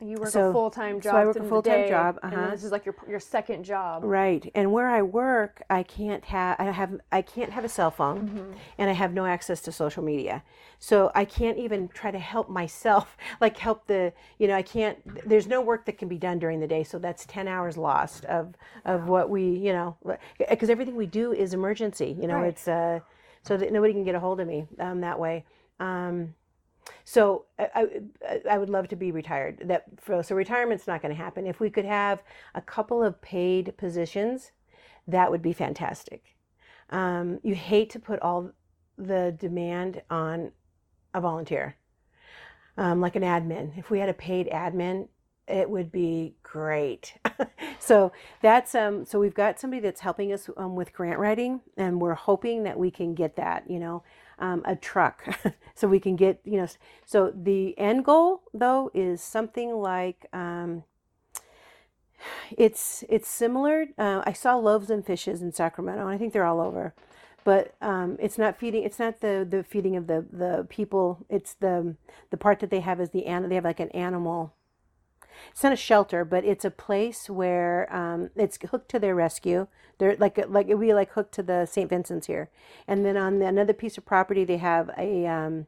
You work a full-time job. So I work a full-time job. And then this is like your second job. Right. And where I work, I can't have a cell phone, and I have no access to social media. So I can't even try to help myself, like help I can't, there's no work that can be done during the day. So that's 10 hours lost of what we, because everything we do is emergency, right. It's so that nobody can get a hold of me that way. So I would love to be retired. So retirement's not going to happen. If we could have a couple of paid positions, that would be fantastic. You hate to put all the demand on a volunteer, like an admin. If we had a paid admin, it would be great. So that's so we've got somebody that's helping us with grant writing, and we're hoping that we can get that, a truck, so we can get, so the end goal though is something like, it's similar. I saw Loaves and Fishes in Sacramento, and I think they're all over, but it's not the feeding of the people. It's the part that they have is they have like an animal. It's not a shelter, but it's a place where it's hooked to their rescue. They're like it would be like hooked to the St. Vincent's here, and then on another piece of property they have a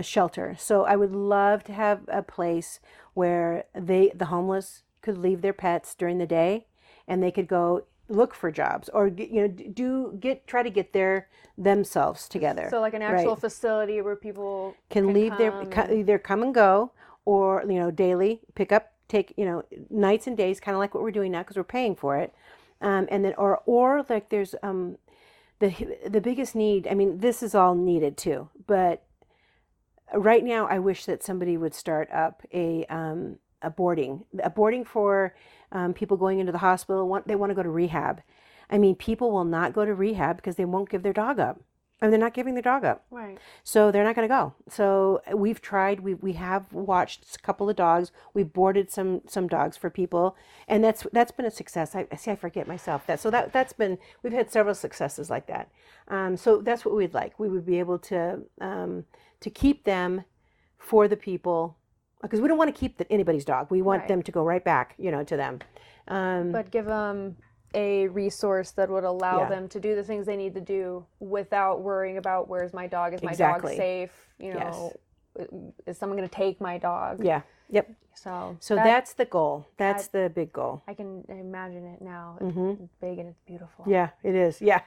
shelter. So I would love to have a place where the homeless could leave their pets during the day, and they could go look for jobs or try to get themselves together. So like an actual facility where people can leave either come and go, or daily pick up, take nights and days, kind of like what we're doing now because we're paying for it, and then or like there's the biggest need. This is all needed too, but right now I wish that somebody would start up a boarding for people going into the hospital. They want to go to rehab. People will not go to rehab because they won't give their dog up. They're not giving their dog up. Right. So they're not going to go. So we've tried. We have watched a couple of dogs. We've boarded some dogs for people, and that's been a success. I forget myself. We've had several successes like that. So that's what we'd like. We would be able to keep them for the people, because we don't want to keep anybody's dog. We want them to go right back, to them. But give them a resource that would allow them to do the things they need to do without worrying about where's my dog, is my dog safe, is someone going to take my dog? Yeah. Yep. So that's the goal. That's the big goal. I can imagine it now. It's big and it's beautiful. Yeah, it is. Yeah.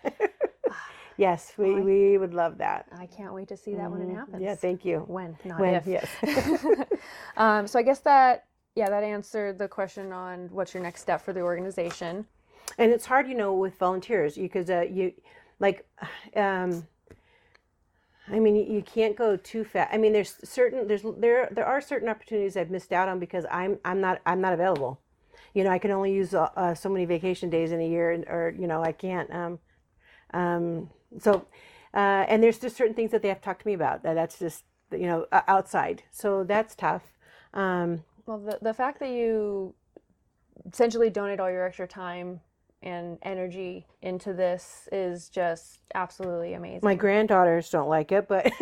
Yes, we would love that. I can't wait to see that when it happens. Yeah, thank you. When, not if. Yes. So I guess that answered the question on what's your next step for the organization. And it's hard, with volunteers, because you can't go too fast. There are certain opportunities I've missed out on because I'm not available. I can only use so many vacation days in a year, or I can't. And there's just certain things that they have to talk to me about. That's just outside. So that's tough. Well, the fact that you essentially donate all your extra time and energy into this is just absolutely amazing. My granddaughters don't like it, but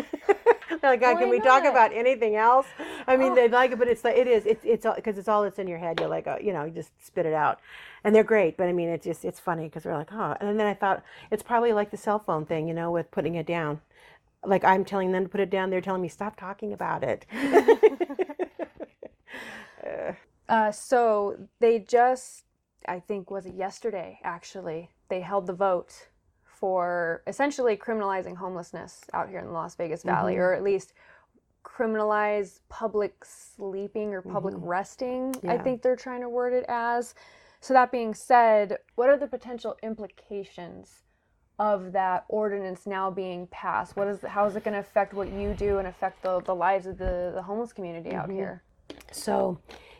they're like, God, can we talk about anything else? I mean, they like it, but it's all, because it's all that's in your head. You're like, you just spit it out, and they're great. But I mean, it's funny because we're like, oh, and then I thought it's probably like the cell phone thing, with putting it down. Like I'm telling them to put it down, they're telling me stop talking about it. So they just, I think, was it yesterday, actually, they held the vote for essentially criminalizing homelessness out here in the Las Vegas Valley, or at least criminalize public sleeping or public resting, I think they're trying to word it as. So that being said, what are the potential implications of that ordinance now being passed? How is it going to affect what you do and affect the lives of the homeless community out here? So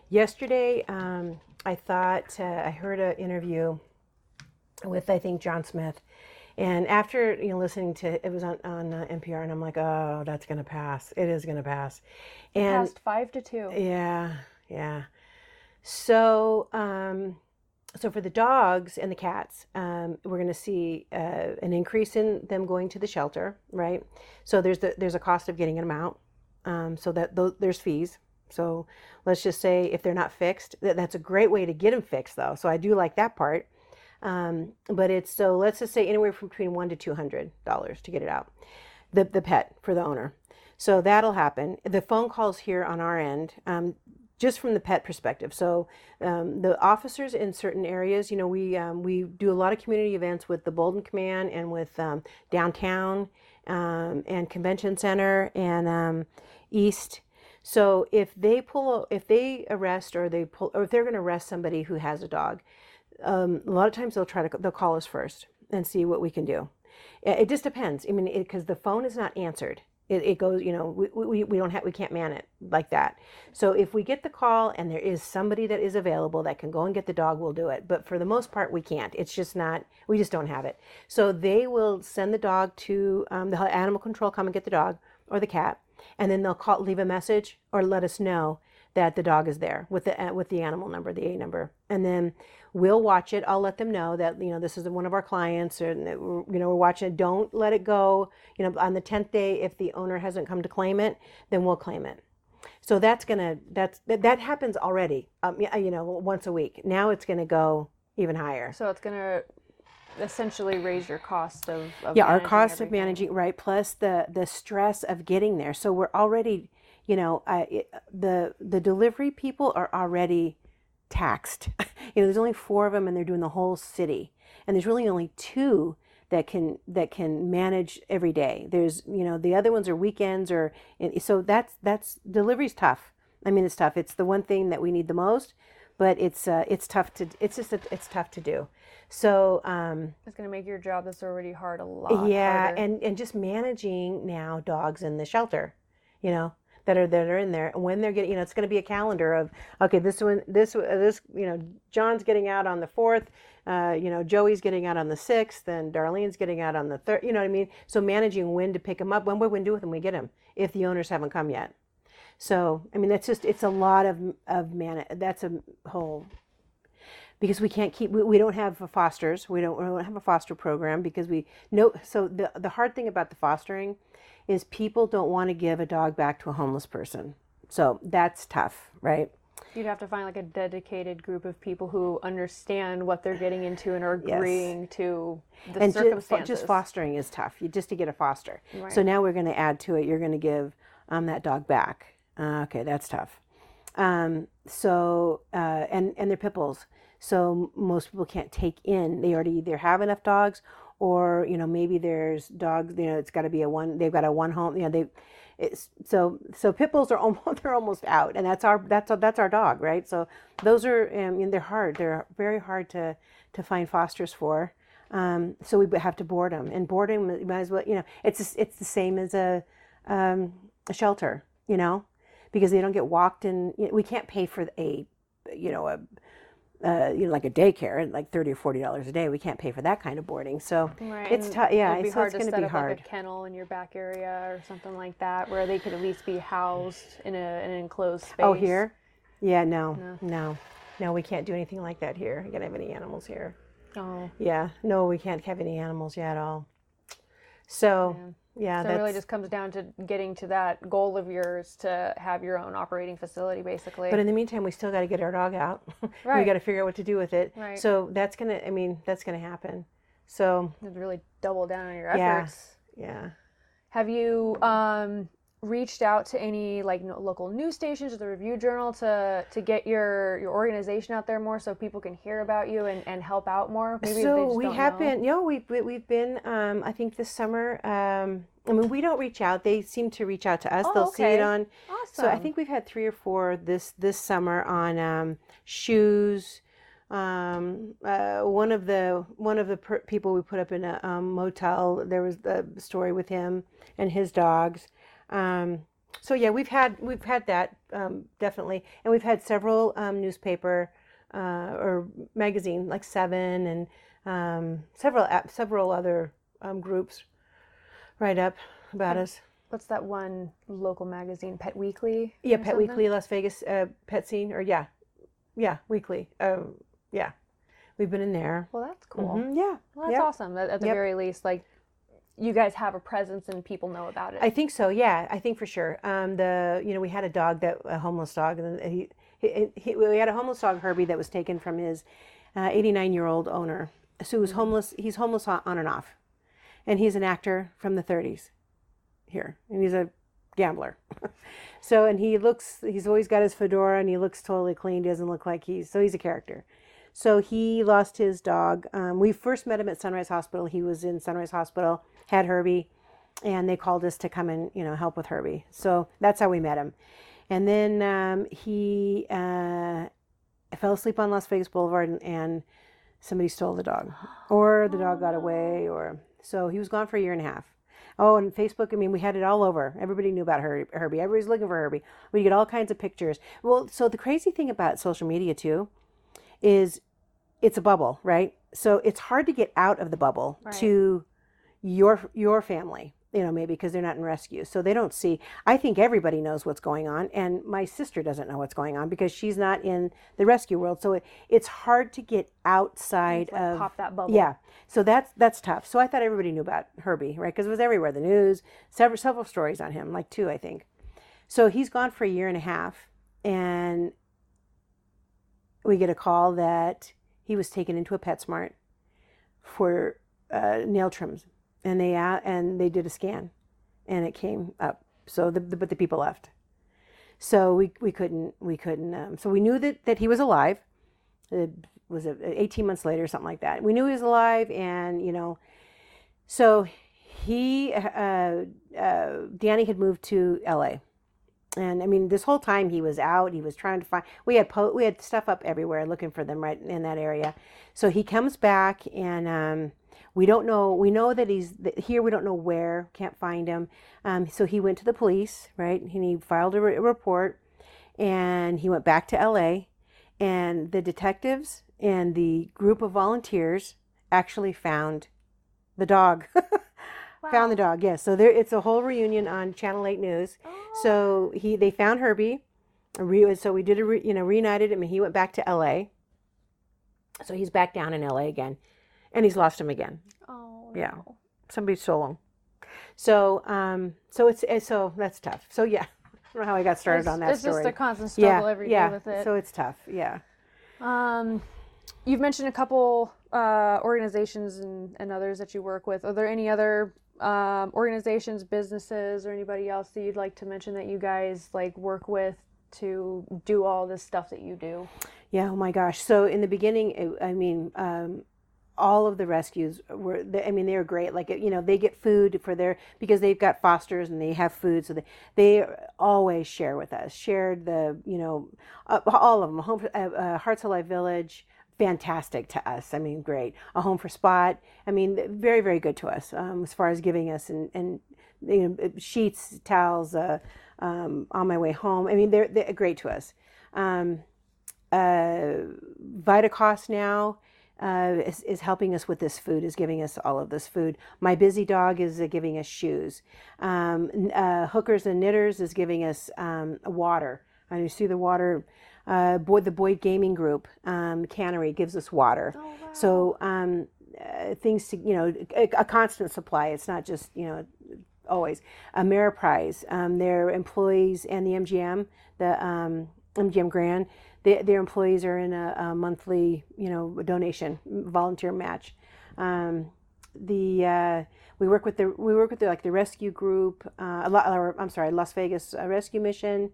yesterday, I thought, I heard an interview with, I think, John Smith. And after, listening to, it was on NPR, and I'm like, oh, that's going to pass. It is going to pass. And it passed 5-2. Yeah. So, so for the dogs and the cats, we're going to see an increase in them going to the shelter, right? So there's a cost of getting them out. So that there's fees. So let's just say if they're not fixed, that's a great way to get them fixed, though. So I do like that part. But let's just say anywhere from between $100 to $200 to get it out, the pet for the owner. So that'll happen. The phone calls here on our end, just from the pet perspective. So the officers in certain areas, we do a lot of community events with the Bolden Command and with downtown and Convention Center and East. So if they arrest or if they're going to arrest somebody who has a dog, a lot of times they'll call us first and see what we can do. It just depends. I mean, because the phone is not answered. It goes, we can't man it like that. So if we get the call and there is somebody that is available that can go and get the dog, we'll do it. But for the most part, we can't. It's just not, we just don't have it. So they will send the dog to the animal control, come and get the dog or the cat. And then they'll leave a message or let us know that the dog is there with the animal number, the A number. And then we'll watch it. I'll let them know that, this is one of our clients, or, we're watching it. Don't let it go. On the 10th day, if the owner hasn't come to claim it, then we'll claim it. So that happens already, once a week. Now it's going to go even higher. So it's going to essentially raise your cost of our cost of managing, right? Plus the stress of getting there. So we're already, the delivery people are already taxed. There's only 4 of them, and they're doing the whole city, and there's really only 2 that can manage every day. There's the other ones are weekends, so that's delivery's tough. I mean, it's tough. It's the one thing that we need the most, but it's tough to do. So it's going to make your job that's already hard a lot harder. and just managing now dogs in the shelter, that are in there, and when they're getting, it's going to be a calendar of, okay, this John's getting out on the 4th, Joey's getting out on the 6th, and Darlene's getting out on the 3rd. You know what I mean? So managing when to pick them up, when we're going to do with them, we get them if the owners haven't come yet. So I mean, it's a lot of that's a whole. Because we can't we don't have fosters. We don't have a foster program because so the hard thing about the fostering is people don't want to give a dog back to a homeless person. So that's tough, right? You'd have to find like a dedicated group of people who understand what they're getting into and are agreeing to the circumstances. Just fostering is tough, just to get a foster. Right. So now we're going to add to it, you're going to give that dog back. Okay, that's tough. And they're pit bulls. So most people can't take in. They already either have enough dogs, or maybe there's dogs. It's got to be they've got a one home. So pit bulls are almost out, and that's our dog, right? So those are they're hard. They're very hard to find fosters for. So we have to board them, and boarding you might as well. It's the same as a shelter, because they don't get walked in. We can't pay for like a daycare, like $30 or $40 a day. We can't pay for that kind of boarding, so it's tough. Yeah, it'd be so hard it's to going to set be up hard. like a kennel in your back area or something like that, where they could at least be housed in an enclosed space. Oh, here? Yeah, no, we can't do anything like that here. We can't have any animals here. Oh. Yeah. No, we can't have any animals yet at all. So, yeah. So it really just comes down to getting to that goal of yours to have your own operating facility, basically. But in the meantime, we still got to get our dog out. Right. We got to figure out what to do with it. Right. So that's going to happen. So. Really double down on your efforts. Yeah. Have you reached out to any like local news stations or the Review Journal to get your organization out there more so people can hear about you and help out more? Maybe so we have been, we've been, I think this summer, I mean, we don't reach out. They seem to reach out to us. They'll see it on. Awesome. So I think we've had 3 or 4 this summer on shoes. One of the people we put up in a motel, there was the story with him and his dogs. So yeah, we've had that definitely, and we've had several newspaper or magazine like 7 and several other groups write up about us. What's that one local magazine, Pet Weekly? Yeah, Pet Weekly, Las Vegas Pet Scene, or yeah, Weekly. Yeah, we've been in there. Well, that's cool. Mm-hmm. Yeah, well, that's awesome. At the very least, like, you guys have a presence and people know about it. I think so. Yeah, I think for sure. We had a homeless dog, and then we had a homeless dog, Herbie, that was taken from his 89-year-old owner. So he was homeless. He's homeless on and off, and he's an actor from the 30s here, and he's a gambler. So, and he's always got his fedora, and he looks totally clean. He doesn't look like he's a character. So he lost his dog. We first met him at Sunrise Hospital. He was in Sunrise Hospital, had Herbie, and they called us to come and help with Herbie. So that's how we met him. And then he fell asleep on Las Vegas Boulevard, and somebody stole the dog, or the dog got away, or so he was gone for 1.5 years. Oh, and Facebook, I mean, we had it all over. Everybody knew about Herbie. Everybody's looking for Herbie. We get all kinds of pictures. Well, so the crazy thing about social media too is it's a bubble, right? So it's hard to get out of the bubble to your family, maybe because they're not in rescue. So they don't see. I think everybody knows what's going on, and my sister doesn't know what's going on because she's not in the rescue world. So it's hard to get outside of pop that bubble. Yeah. So that's tough. So I thought everybody knew about Herbie, right? Because it was everywhere, the news, several stories on him, like 2, I think. So he's gone for 1.5 years, and we get a call that he was taken into a PetSmart for nail trims, and they did a scan, and it came up. So but the people left. So we couldn't. So we knew that he was alive. It was 18 months later, something like that. We knew he was alive, and so he Danny had moved to LA. And I mean, this whole time he was out. He was trying to find. We had stuff up everywhere looking for them right in that area. So he comes back, and we don't know. We know that he's here. We don't know where. Can't find him. So he went to the police, right? And he filed a report, and he went back to L.A. And the detectives and the group of volunteers actually found the dog. Wow. Found the dog, yes. So it's a whole reunion on Channel 8 News. Oh. So they found Herbie. So we did reunited him, and he went back to L.A. So he's back down in L.A. again, and he's lost him again. Oh, no. Yeah, somebody stole him. So so that's tough. So yeah, I don't know how I got started on that story. It's just a constant struggle every day with it. So it's tough. Yeah. You've mentioned a couple organizations and others that you work with. Are there any other organizations, businesses, or anybody else that you'd like to mention that you guys like work with to do all this stuff that you do? Yeah, oh my gosh. So in the beginning, all of the rescues they were great. Like, they get food because they've got fosters and they have food. So they always share with us, shared all of them. Hearts Alive Village, fantastic to us. I mean, great. A Home for Spot. I mean, very, very good to us as far as giving us and sheets, towels, on my way home. I mean, they're great to us. VitaCost now is helping us with this food, is giving us all of this food. My Busy Dog is giving us shoes. Hookers and Knitters is giving us water. And you see the water. The Boyd Gaming Group, cannery gives us water. Oh, wow. So things, a constant supply. It's not just, always. Ameriprise, their employees, and the MGM, the MGM Grand, their employees are in a monthly, donation, volunteer match. We work with the rescue group, Las Vegas Rescue Mission,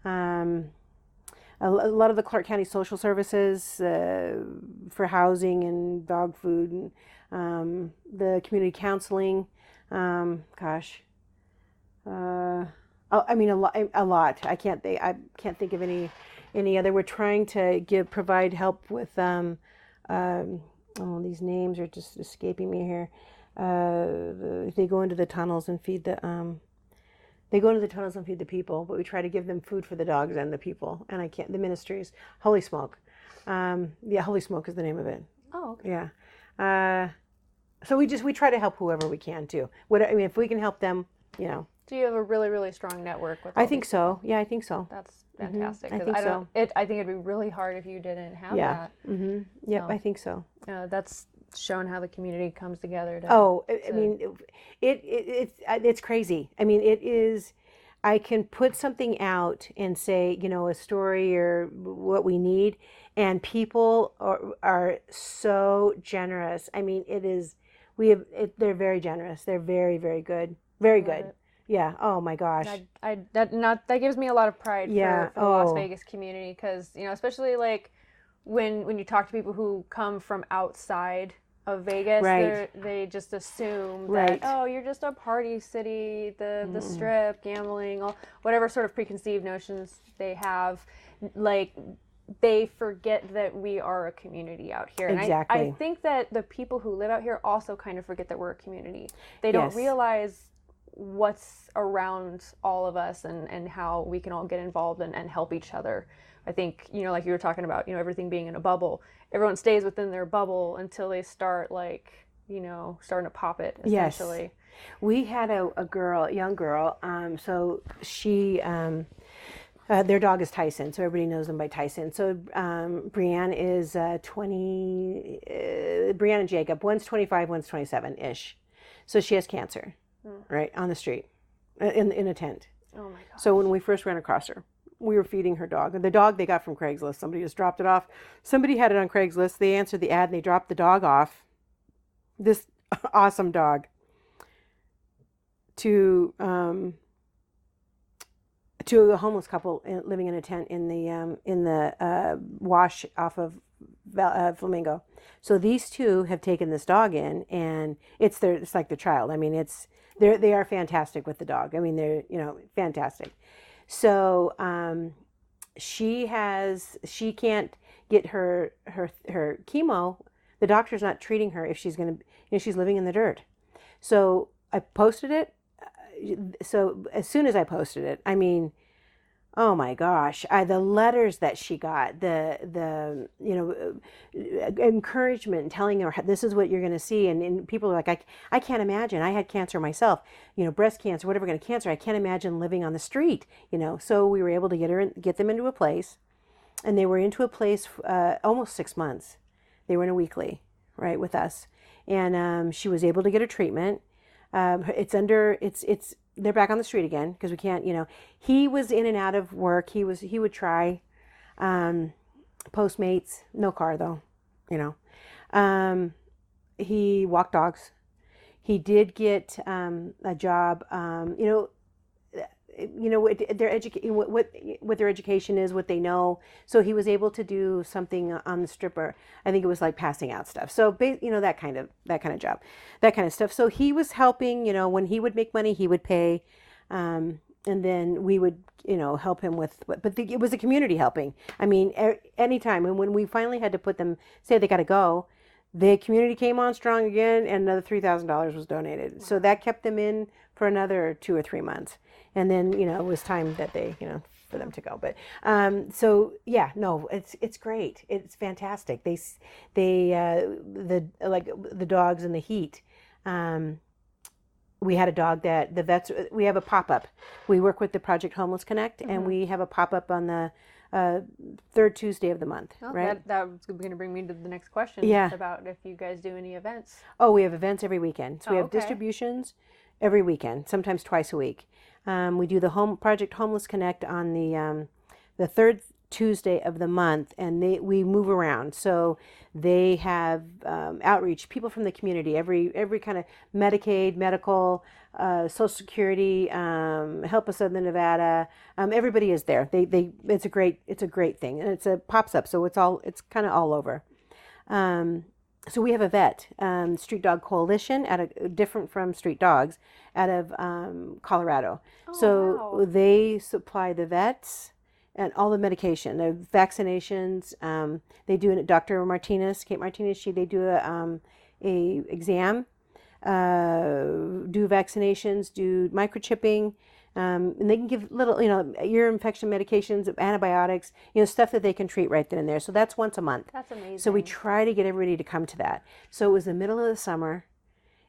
a lot of the Clark County Social Services for housing and dog food, and the community counseling. A lot. I can't think of any other. We're trying to provide help with these names are just escaping me here. They go into the tunnels and feed the people, but we try to give them food for the dogs and the people. And the ministries, Holy Smoke. Holy Smoke is the name of it. Oh, okay. Yeah. So we try to help whoever we can too. If we can help them, Do you have a really, really strong network with? I think so. Yeah, I think so. That's fantastic. I think so. I think it'd be really hard if you didn't have that. Mm-hmm. Yep, I think so. That's shown how the community comes together. It's crazy. It is. I can put something out and say, a story or what we need, and people are so generous. It is. They're very generous. They're very, very good. Very good. Yeah. Oh my gosh. That gives me a lot of pride for the Las Vegas community, because especially like when you talk to people who come from outside of Vegas, right. They just assume right. that you're just a party city, the strip, gambling, whatever sort of preconceived notions they have, like. They forget that we are a community out here. Exactly. And I think that the people who live out here also kind of forget that we're a community. They don't realize what's around all of us and how we can all get involved and help each other. I think, like you were talking about, everything being in a bubble. Everyone stays within their bubble until they start starting to pop it, essentially. Yes. We had a young girl, so she... their dog is Tyson, so everybody knows them by Tyson. So Brianne is 20. Brianne and Jacob, one's 25, one's 27-ish. So she has cancer, right on the street, in a tent. Oh my god! So when we first ran across her, we were feeding her dog. The dog they got from Craigslist. Somebody just dropped it off. Somebody had it on Craigslist. They answered the ad and they dropped the dog off. This awesome dog to a homeless couple living in a tent in the wash off of Flamingo. So these two have taken this dog in, and it's like their child. They are fantastic with the dog. They're fantastic. So she can't get her chemo. The doctor's not treating her if she's she's living in the dirt. So I posted it. So as soon as I posted it, oh my gosh, the letters that she got, the encouragement, telling her this is what you're going to see, and people are like, I can't imagine. I had cancer myself, breast cancer, whatever kind of cancer. I can't imagine living on the street, So we were able to get them into a place, and they were into a place almost 6 months. They were in a weekly, right, with us, and she was able to get a treatment. They're back on the street again because we can't, he was in and out of work. He would try, Postmates, no car though, he walked dogs. He did get, a job, what their education is, what they know. So he was able to do something on the stripper. I think it was like passing out stuff. So that kind of job, that kind of stuff. So he was helping. When he would make money, he would pay, and then we would help him with. But it was a community helping. Anytime, and when we finally had to put them, say they got to go, the community came on strong again, and another $3,000 was donated. So that kept them in for another 2 or 3 months. And then, it was time that they, for them to go. But, it's great. It's fantastic. The dogs in the heat. We had a dog that we have a pop-up. We work with the Project Homeless Connect, and we have a pop-up on the third Tuesday of the month, Oh, right? that was going to bring me to the next question about if you guys do any events. Oh, we have events every weekend. So we have okay. distributions every weekend, sometimes twice a week. We do the Project Homeless Connect on the third Tuesday of the month, and we move around. So they have outreach, people from the community, every kind of Medicaid, medical, Social Security, Help Us Southern Nevada. Everybody is there. It's a great thing, and it's pops up, so it's kind of all over. So we have a vet, Street Dog Coalition, different from Street Dogz, out of Colorado. Oh, so wow. they supply the vets and all the medication, the vaccinations. They do it. Dr. Kate Martinez, they do a exam, do vaccinations, do microchipping. And they can give little, ear infection medications, antibiotics, stuff that they can treat right then and there. So that's once a month. That's amazing. So we try to get everybody to come to that. So it was the middle of the summer,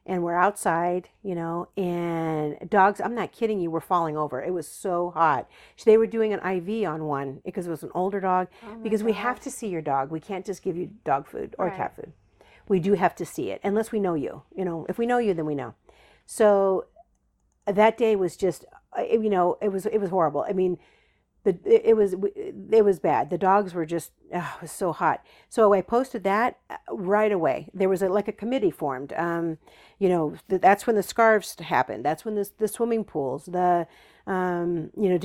and we're outside, and dogs, I'm not kidding you, were falling over. It was so hot. So they were doing an IV on one because it was an older dog. Because we have to see your dog. We can't just give you dog food or cat food. We do have to see it, unless we know you. If we know you, then we know. So that day was just, it was horrible. I mean, it was bad. The dogs were just, it was so hot. So I posted that right away. There was a committee formed. That's when the scarves happened. That's when the swimming pools, to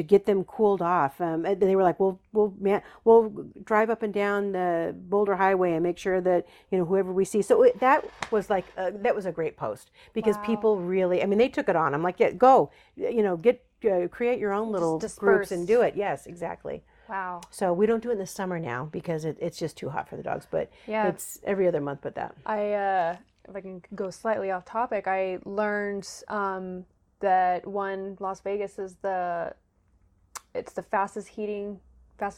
get them cooled off. And they were like, we'll drive up and down the Boulder Highway and make sure that, whoever we see. So that was that was a great post because people really, they took it on. I'm like, yeah, go, create your own little groups and do it. Yes, exactly. Wow. So we don't do it in the summer now because it's just too hot for the dogs, but it's every other month but that. If I can go slightly off topic, I learned that Las Vegas is the fastest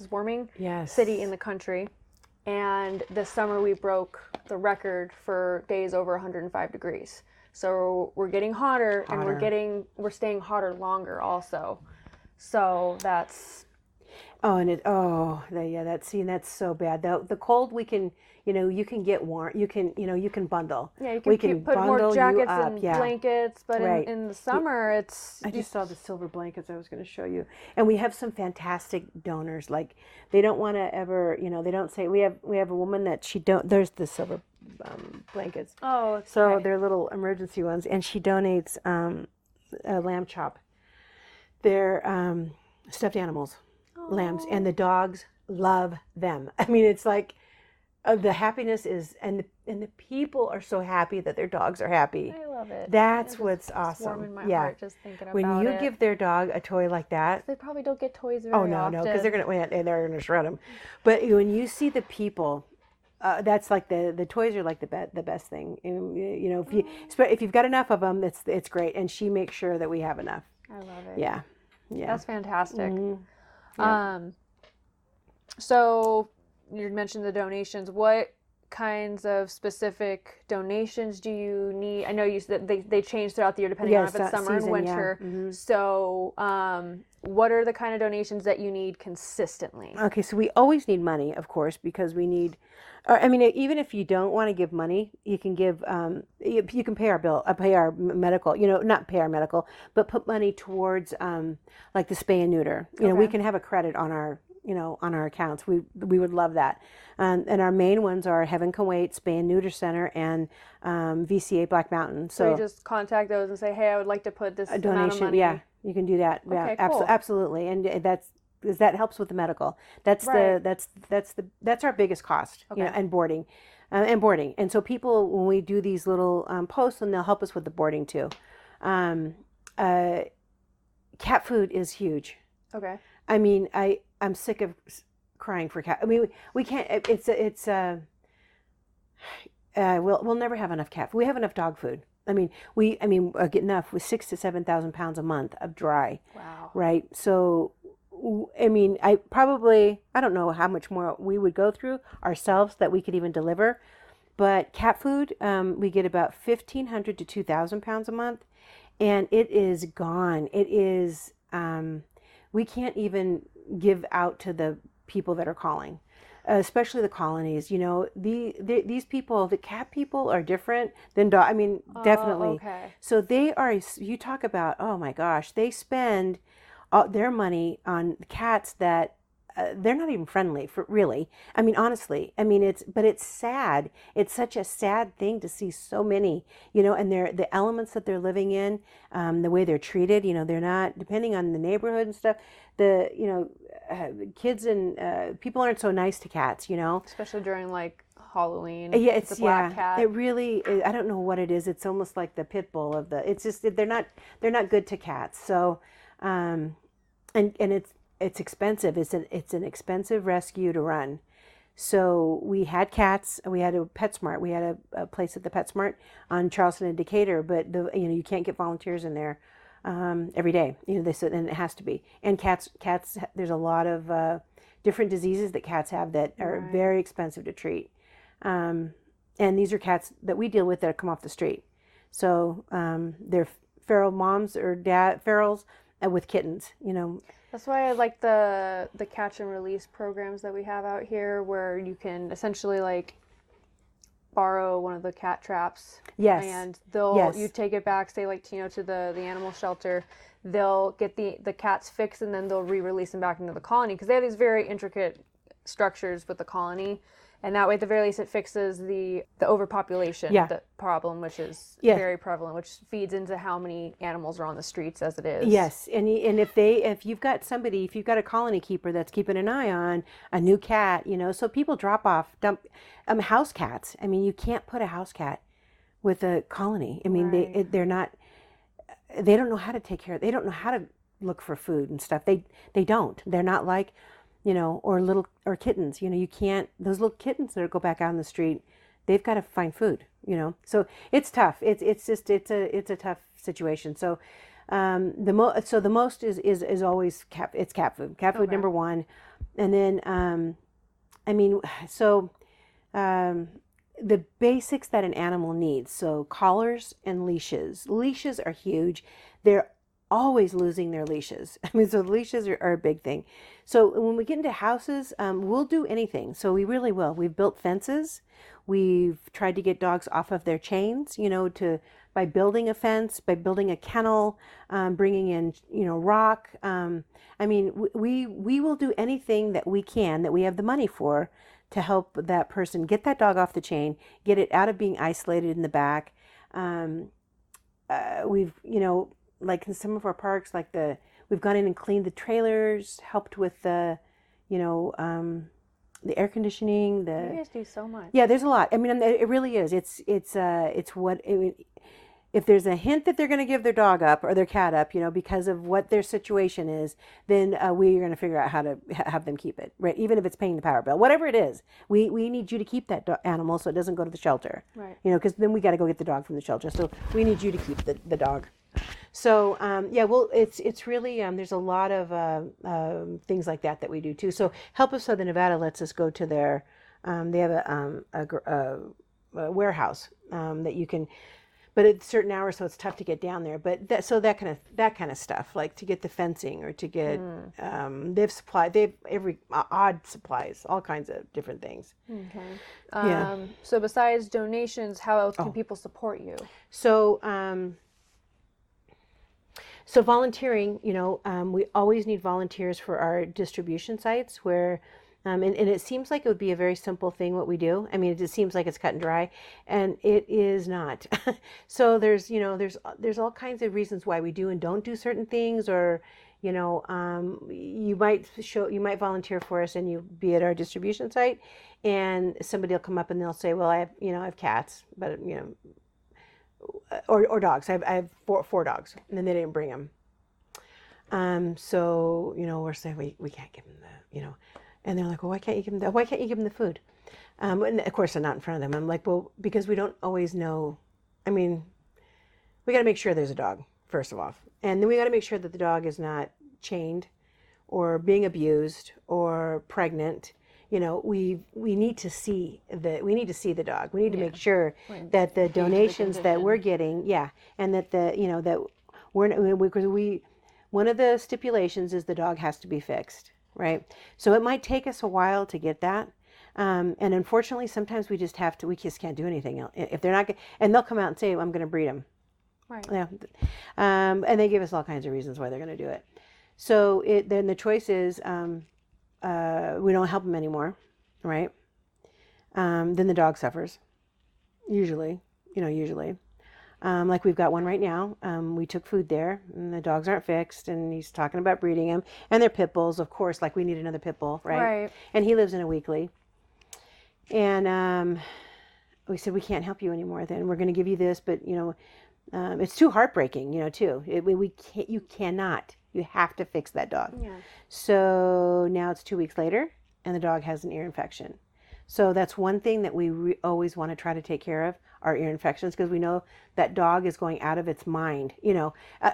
warming city in the country. And this summer we broke the record for days over 105 degrees. So we're getting hotter. And we're staying hotter longer also. So that's... that's so bad. The cold we can, you can get warm. You can bundle. Yeah, you can put more jackets and blankets, but in the summer I just saw the silver blankets I was going to show you. And we have some fantastic donors. Like they don't want to ever, they don't say, we have a woman that there's the silver blankets. Oh, so they're little emergency ones, and she donates a lamb chop. They're stuffed animals. Lambs, and the dogs love them. It's like the happiness is, and the people are so happy that their dogs are happy. I love it. That's what's awesome. Warm in my heart just thinking about when you give their dog a toy like that, they probably don't get toys very often. No, because they're gonna shred them. But when you see the people, that's like the toys are like the best thing. If you've got enough of them, it's great. And she makes sure that we have enough. I love it. Yeah. That's fantastic. Mm-hmm. So you mentioned the donations. What kinds of specific donations do you need? I know you said they change throughout the year depending on if it's summer and winter. Yeah. Mm-hmm. So what are the kind of donations that you need consistently? Okay, so we always need money, of course, because we need, even if you don't want to give money, you can give, you can pay our bill, pay our medical, not pay our medical, but put money towards like the spay and neuter. We can have a credit on our, on our accounts. We would love that. And our main ones are Heaven Can Wait, Spay and Neuter Center, and VCA Black Mountain. So you just contact those and say, hey, I would like to put this donation, amount of money. Yeah, you can do that. Okay, yeah, cool. Absolutely. And that helps with the medical. That's that's our biggest cost. Okay. And boarding. And so people, when we do these little posts, and they'll help us with the boarding too. Cat food is huge. Okay. I'm sick of crying for cat. We can't. We'll never have enough cat food. We have enough dog food. We get enough with 6,000 to 7,000 pounds a month of dry. Wow. Right. So, I don't know how much more we would go through ourselves that we could even deliver, but cat food, we get about 1,500 to 2,000 pounds a month, and it is gone. It is, we can't even give out to the people that are calling, especially the colonies. You know, these people, the cat people, are different than dog. I mean, definitely. Okay. So they are. You talk about, oh my gosh, they spend their money on cats that they're not even friendly for, really. I mean, honestly, I mean, it's sad. It's such a sad thing to see so many, you know, and the elements that they're living in, the way they're treated, you know, they're not, depending on the neighborhood and stuff, you know, kids and people aren't so nice to cats, you know. Especially during like Halloween. Yeah, it's the black cat. It really, I don't know what it is. It's almost like the pit bull of it's just, they're not good to cats. So, and it's expensive. It's an expensive rescue to run. So we had cats. We had a PetSmart. We had a place at the PetSmart on Charleston and Decatur. But you can't get volunteers in there every day. You know, they said, and it has to be. And cats. There's a lot of different diseases that cats have that are very expensive to treat. And these are cats that we deal with that come off the street. So they're feral moms or ferals with kittens. You know. That's why I like the catch and release programs that we have out here, where you can essentially like borrow one of the cat traps. Yes. And you take it back, say like to the animal shelter. They'll get the cats fixed, and then they'll re-release them back into the colony, because they have these very intricate structures with the colony. And that way, at the very least, it fixes the overpopulation the problem, which is very prevalent, which feeds into how many animals are on the streets as it is. Yes, and if you've got a colony keeper that's keeping an eye on a new cat, you know, so people dump house cats. I mean, you can't put a house cat with a colony. I mean, they don't know how to take care. They don't know how to look for food and stuff. They don't. They're not like, you know, or kittens, you know, you can't, those little kittens that go back out on the street, they've got to find food, you know, so it's tough. It's a tough situation. So, the most is always cat food, number one. And then, I mean, so, the basics that an animal needs. So collars and leashes. Leashes are huge. They're always losing their leashes. I mean, so leashes are a big thing. So when we get into houses, we'll do anything. So we really will. We've built fences. We've tried to get dogs off of their chains, you know, by building a fence, by building a kennel, bringing in, you know, rock. I mean, we will do anything that we can, that we have the money for, to help that person get that dog off the chain, get it out of being isolated in the back. We've, you know, like in some of our parks, we've gone in and cleaned the trailers, helped with the, you know, the air conditioning. You guys do so much. Yeah, there's a lot. I mean, it really is. If there's a hint that they're going to give their dog up or their cat up, you know, because of what their situation is, then we are going to figure out how to have them keep it, right? Even if it's paying the power bill, whatever it is, we need you to keep that animal so it doesn't go to the shelter, right? You know, because then we got to go get the dog from the shelter. So we need you to keep the dog. So, well, it's really, there's a lot of things like that we do too. So Help of Southern Nevada lets us go to their, they have a warehouse that you can, but at certain hours, so it's tough to get down there. But that kind of stuff, like to get the fencing or to get, they've every odd supplies, all kinds of different things. Okay. So besides donations, how else can people support you? So volunteering, you know, we always need volunteers for our distribution sites where, and it seems like it would be a very simple thing what we do. I mean, it just seems like it's cut and dry, and it is not. So there's all kinds of reasons why we do and don't do certain things, or, you know, you might volunteer for us and you be at our distribution site, and somebody will come up and they'll say, well, I have cats, but, you know, or dogs. I have four dogs, and then they didn't bring them. So, you know, we're saying we can't give them the, you know, and they're like, well, why can't you give them the food? And of course, I'm not in front of them. I'm like, well, because we don't always know. I mean, we got to make sure there's a dog, first of all, and then we got to make sure that the dog is not chained or being abused or pregnant. You know, we need to see the dog. We need to make sure that the donations that we're getting, and that that we're, because one of the stipulations is the dog has to be fixed. right? So it might take us a while to get that. And unfortunately, sometimes we just can't do anything else. If they're not, and they'll come out and say, I'm going to breed them. Right. Yeah. And they give us all kinds of reasons why they're going to do it. So then the choice is, we don't help them anymore, right? Then the dog suffers. Usually. Like we've got one right now. We took food there, and the dogs aren't fixed, and he's talking about breeding them. And they're pit bulls, of course, like we need another pit bull, right? Right. And he lives in a weekly. And we said, we can't help you anymore then. We're going to give you this, but, it's too heartbreaking, too. You cannot. You have to fix that dog. Yeah. So now it's 2 weeks later, and the dog has an ear infection. So that's one thing that we always want to try to take care of, our ear infections, because we know that dog is going out of its mind.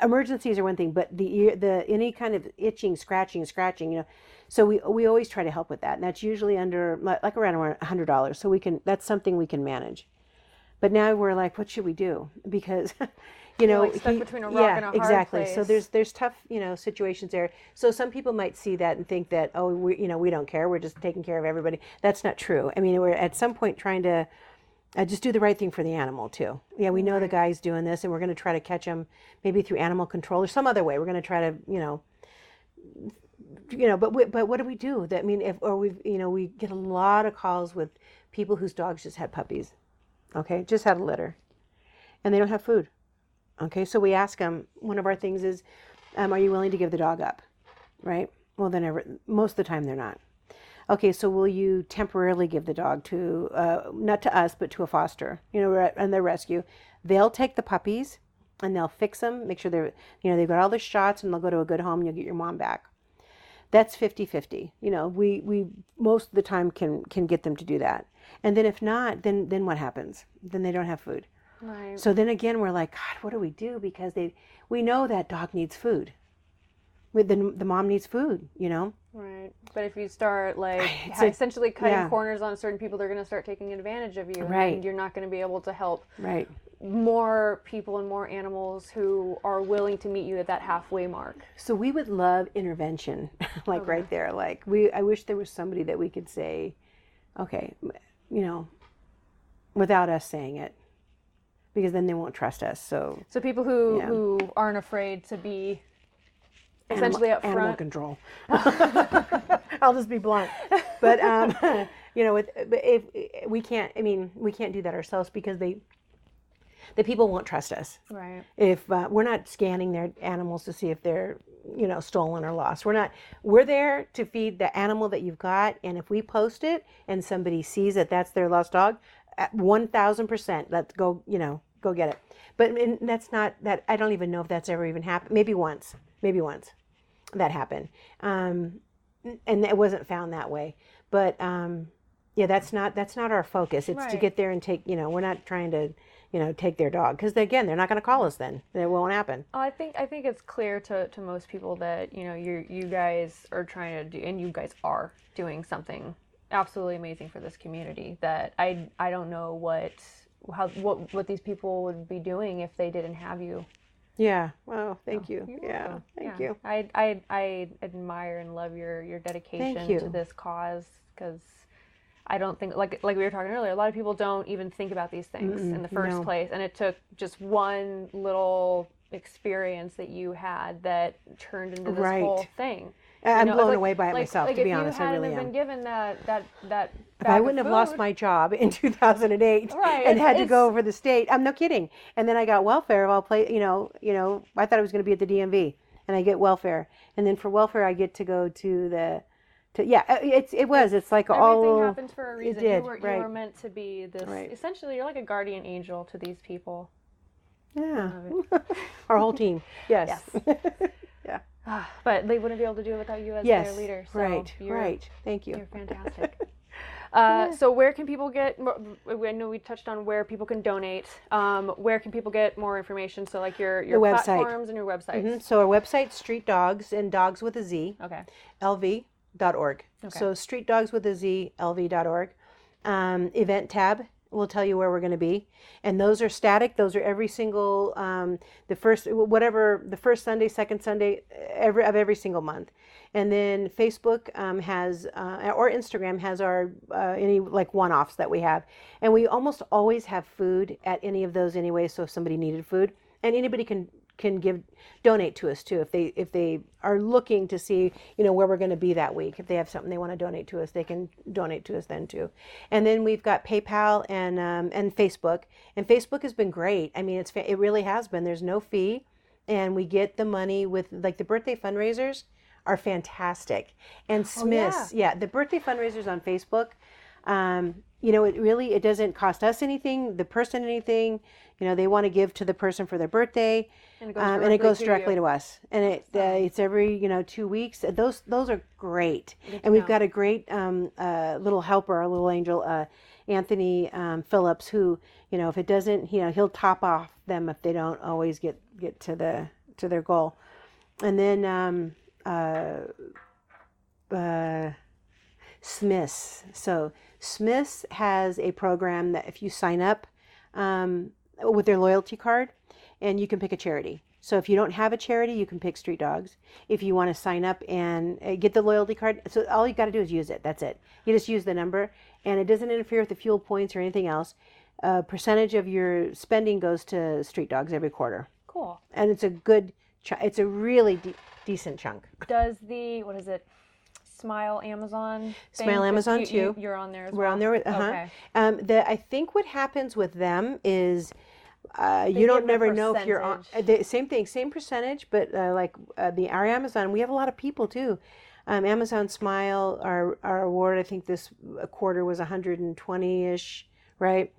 Emergencies are one thing, but any kind of itching, scratching. So we always try to help with that, and that's usually under like around $100. So that's something we can manage. But now we're like, what should we do? Because like stuck between a rock and a hard place. So there's tough situations there. So some people might see that and think that, oh, we don't care, we're just taking care of everybody. That's not true. I mean, we're at some point trying to just do the right thing for the animal too. Yeah, we know the guy's doing this, and we're going to try to catch him maybe through animal control or some other way. We're going to try to but what do we do? We get a lot of calls with people whose dogs just had puppies. Okay, just had a litter, and they don't have food. Okay, so we ask them, one of our things is, are you willing to give the dog up? Right? Well, most of the time they're not. Okay, so will you temporarily give the dog to, not to us, but to a foster, and their rescue? They'll take the puppies and they'll fix them, make sure they've got all the shots, and they'll go to a good home and you'll get your mom back. That's 50-50. We most of the time can get them to do that. And then if not, then what happens? Then they don't have food. Right. So then again, we're like, God, what do we do? Because we know that dog needs food. The mom needs food, Right. But if you start essentially cutting corners on certain people, they're going to start taking advantage of you. Right. And you're not going to be able to help right. more people and more animals who are willing to meet you at that halfway mark. So we would love intervention, right there. I wish there was somebody that we could say, okay, without us saying it, because then they won't trust us. So people who aren't afraid to be essentially up front. Animal control. I'll just be blunt. But if we can't do that ourselves, because the people won't trust us. Right. If we're not scanning their animals to see if they're stolen or lost. We're there to feed the animal that you've got, and if we post it and somebody sees that that's their lost dog, 1,000%, let's go get it. But that's not that. I don't even know if that's ever even happened. Maybe once that happened, and it wasn't found that way. But that's not our focus. It's to get there and take. We're not trying to take their dog, because again, they're not going to call us then. It won't happen. I think it's clear to most people that you guys are trying to do, and you guys are doing something absolutely amazing for this community. That I don't know what these people would be doing if they didn't have you. Yeah. Well, thank you. Yeah. Thank you. I admire and love your dedication to this cause, because I don't think, like we were talking earlier, a lot of people don't even think about these things in the first place. And it took just one little experience that you had that turned into this whole thing. I'm blown away by it myself, to be honest. I really am. If you hadn't been given that if I wouldn't have lost my job in 2008 and had to go over the state, I'm no kidding. And then I got welfare. I thought I was going to be at the DMV, and I get welfare. And then for welfare, I get to go to it's like everything happens for a reason. It did, you were meant to be this. Essentially, you're like a guardian angel to these people. Yeah. Our whole team. Yes. Yeah. But they wouldn't be able to do it without you as their leader. So right. Thank you. You're fantastic. So where can people get, I know we touched on where people can donate. Where can people get more information? So like your platforms and your websites. Mm-hmm. So our website, Street Dogz, and Dogs with a Z. Okay. LV.org. Okay. So Street Dogz with a Z, LV.org. Event tab will tell you where we're going to be, and those are static. Those are every single the first Sunday, second Sunday of every single month. And then Facebook has, or Instagram has our any like one-offs that we have. And we almost always have food at any of those anyway. So if somebody needed food, and anybody can donate to us too if they are looking to see where we're going to be that week. If they have something they want to donate to us, they can donate to us then too. And then we've got PayPal and Facebook, and Facebook has been great. I mean, it really has been. There's no fee, and we get the money with like the birthday fundraisers are fantastic. And Smith's, the birthday fundraisers on Facebook, it doesn't cost us anything, the person anything. They want to give to the person for their birthday, and it goes directly to us. And it's every 2 weeks. Those are great. And we've got a great little helper, a little angel, Anthony Phillips, who if it doesn't, he'll top off them if they don't always get to their goal. And then Smith's. So Smith's has a program that if you sign up with their loyalty card, and you can pick a charity. So if you don't have a charity, you can pick Street Dogz. If you want to sign up and get the loyalty card, so all you got to do is use it. That's it. You just use the number, and it doesn't interfere with the fuel points or anything else. A percentage of your spending goes to Street Dogz every quarter. Cool. And it's a good, it's a really decent chunk. Does the, what is it, Smile Amazon thing? Smile Amazon too. You're on there as well? We're on there. Okay. I think what happens with them is you don't never know if you're on. Same thing, same percentage, but our Amazon, we have a lot of people too. Amazon Smile, our award, I think this quarter was 120-ish, right?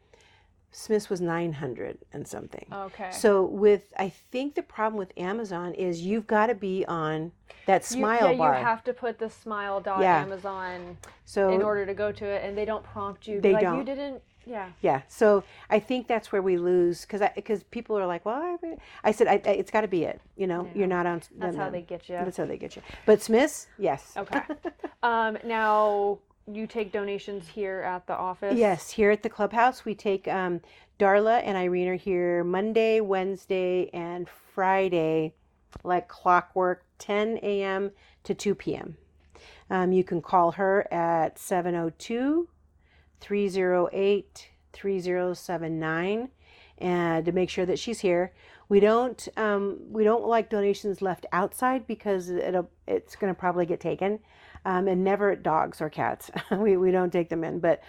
Smith's was 900 and something. Okay. So I think the problem with Amazon is you've got to be on that Smile bar. You have to put the smile.amazon in order to go to it, and they don't prompt you. They don't. You didn't. Yeah. Yeah. So I think that's where we lose, because people are like, well, I said it's got to be it. You're not on. That's how they get you. That's how they get you. But Smith's, yes. Okay. Now, you take donations here at the office? Yes, here at the clubhouse. We take Darla and Irene are here Monday, Wednesday, and Friday, like clockwork, 10 a.m. to 2 p.m. You can call her at 702-308-3079 and to make sure that she's here. We don't like donations left outside because it's going to probably get taken. And never dogs or cats. we don't take them in, but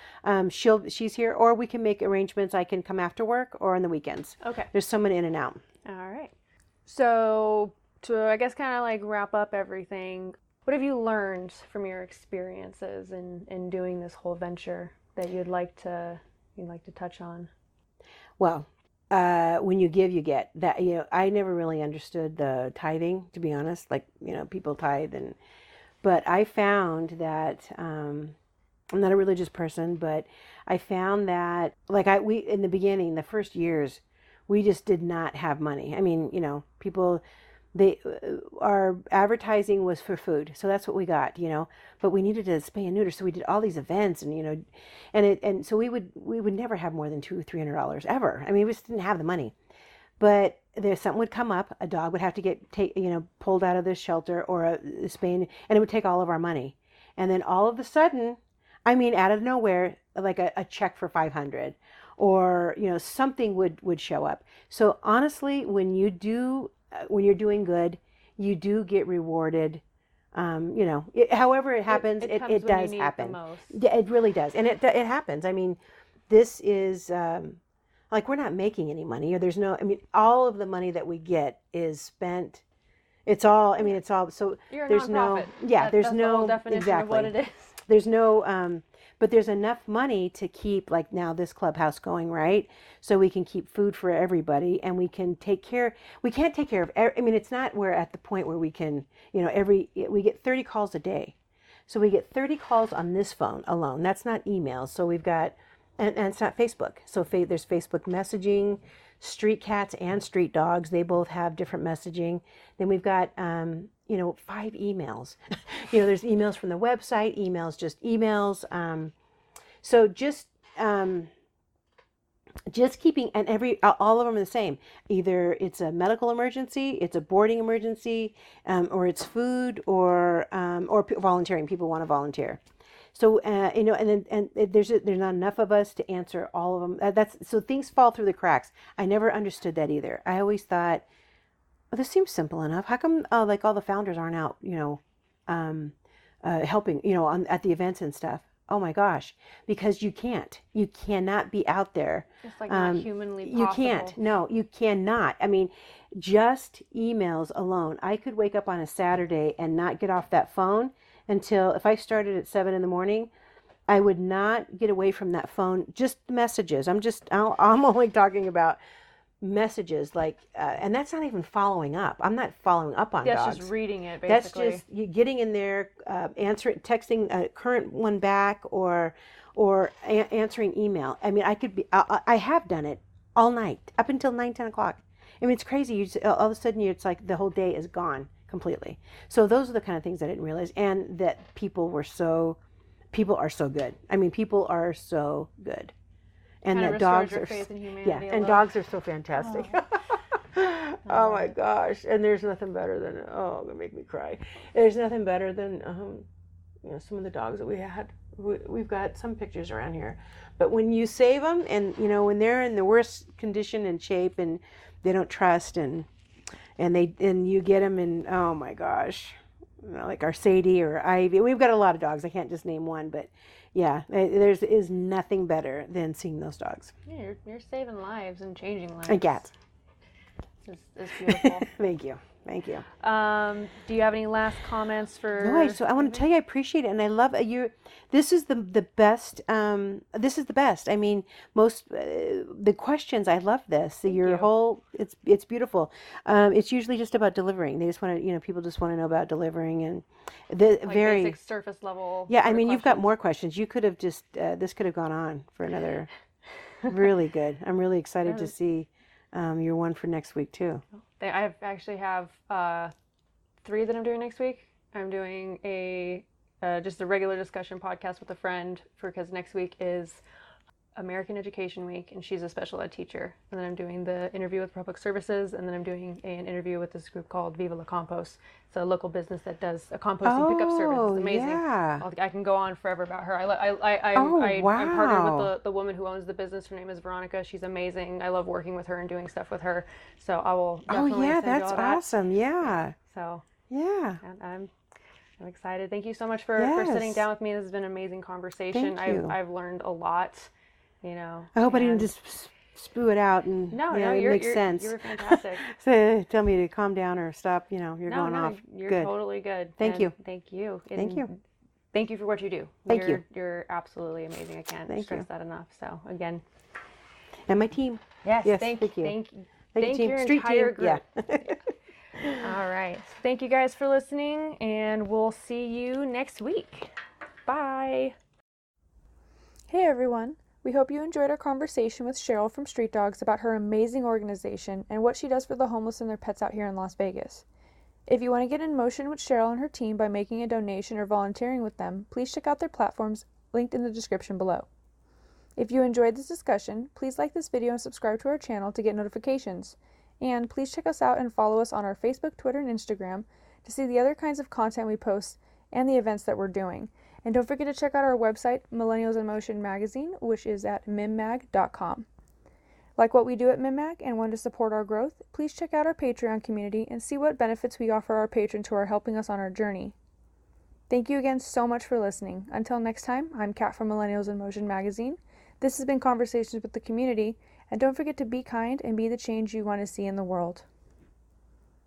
she's here, or we can make arrangements. I can come after work or on the weekends. Okay. There's someone in and out. All right. So to, I guess, kind of like wrap up everything, what have you learned from your experiences in doing this whole venture that you'd like to touch on? Well, when you give, you get. That I never really understood the tithing, to be honest. Like people tithe But I found that I'm not a religious person, but I found that we in the beginning, the first years, we just did not have money. I mean, people, our advertising was for food, so that's what we got, But we needed to spay and neuter, so we did all these events, and and so we would never have more than $200-300 ever. I mean, we just didn't have the money. But something would come up, a dog would have to get pulled out of the shelter, or a spay, and it would take all of our money. And then all of a sudden, I mean, out of nowhere, like a check for $500, or something would show up. So honestly, when you're doing good, you do get rewarded. However it happens, it does happen. Yeah, it really does, and it happens. I mean, this is. We're not making any money, or there's no, all of the money that we get is spent. It's all, so you're a there's nonprofit. There's that's no, the whole definition exactly. of what it is. There's no, but there's enough money to keep now this clubhouse going, right? So we can keep food for everybody, and we can we can't take care of, it's not, we're at the point where we can, we get 30 calls a day. So we get 30 calls on this phone alone. That's not emails. So we've got, and it's not Facebook. So there's Facebook messaging, Street Catz and Street Dogz. They both have different messaging. Then we've got, 5 emails. There's emails from the website, emails, just emails. So just just keeping, and all of them are the same. Either it's a medical emergency, it's a boarding emergency, or it's food, or volunteering. People want to volunteer. So and there's not enough of us to answer all of them. So things fall through the cracks. I never understood that either. I always thought, well, this seems simple enough. How come like all the founders aren't out, helping, at the events and stuff? Oh my gosh, because you cannot be out there. It's like not humanly possible. You can't. No, you cannot. I mean, just emails alone. I could wake up on a Saturday and not get off that phone until, if I started at 7 a.m, I would not get away from that phone. Just messages. I'm only talking about messages, like, and that's not even following up. I'm not following up on dogs. That's just reading it, basically. That's just you getting in there, texting a current one back, or answering email. I mean, I have done it all night, up until 9, 10 o'clock. I mean, it's crazy. All of a sudden, it's like the whole day is gone completely. So those are the kind of things I didn't realize, and that people are so good. I mean, people are so good. And kind that dogs are, faith in humanity, and dogs are so fantastic. Oh my gosh! And there's nothing better than, gonna make me cry. There's nothing better than some of the dogs that we had. We've got some pictures around here, but when you save them, and when they're in the worst condition and shape, and they don't trust, and you get them, and oh my gosh, like our Sadie or Ivy. We've got a lot of dogs. I can't just name one, but. Yeah, is nothing better than seeing those dogs. Yeah, you're saving lives and changing lives. And cats. It's beautiful. Thank you. Do you have any last comments for? No, so I want to tell you I appreciate it, and I love you. This is the best. This is the best. I mean, most the questions. I love this. It's beautiful. It's usually just about delivering. They just want to, people just want to know about delivering, and very basic surface level. Yeah, I mean, you've got more questions. You could have just this could have gone on for another. Really good. I'm really excited to see your one for next week too. I actually have 3 that I'm doing next week. I'm doing just a regular discussion podcast with a friend because next week is American Education Week, and she's a special ed teacher. And then I'm doing the interview with Public Services, and then I'm doing an interview with this group called Viva La Compost. It's a local business that does a composting pickup service. It's amazing. Yeah. I can go on forever about her. I'm partnered with the woman who owns the business. Her name is Veronica. She's amazing. I love working with her and doing stuff with her. So I will definitely send that's you all awesome. Yeah. So yeah. I'm excited. Thank you so much for sitting down with me. This has been an amazing conversation. Thank you. I've learned a lot. I hope I didn't just spew it out and it makes sense. You're fantastic. So tell me to calm down or stop. You're going off. You're good. Totally good. Thank you. Thank you. Thank you. Thank you for what you do. Thank you. You're absolutely amazing. I can't stress that enough. So again. And my team. Yes. Thank you. Thank you, your Street entire team. group. Yeah. All right. Thank you guys for listening, and we'll see you next week. Bye. Hey everyone. We hope you enjoyed our conversation with Cheryl from Street Dogz about her amazing organization and what she does for the homeless and their pets out here in Las Vegas. If you want to get in motion with Cheryl and her team by making a donation or volunteering with them, please check out their platforms linked in the description below. If you enjoyed this discussion, please like this video and subscribe to our channel to get notifications. And please check us out and follow us on our Facebook, Twitter, and Instagram to see the other kinds of content we post and the events that we're doing. And don't forget to check out our website, Millennials in Motion magazine, which is at mimmag.com. Like what we do at MIMAG and want to support our growth, please check out our Patreon community and see what benefits we offer our patrons who are helping us on our journey. Thank you again so much for listening. Until next time, I'm Kat from Millennials in Motion magazine. This has been Conversations with the Community, and don't forget to be kind and be the change you want to see in the world.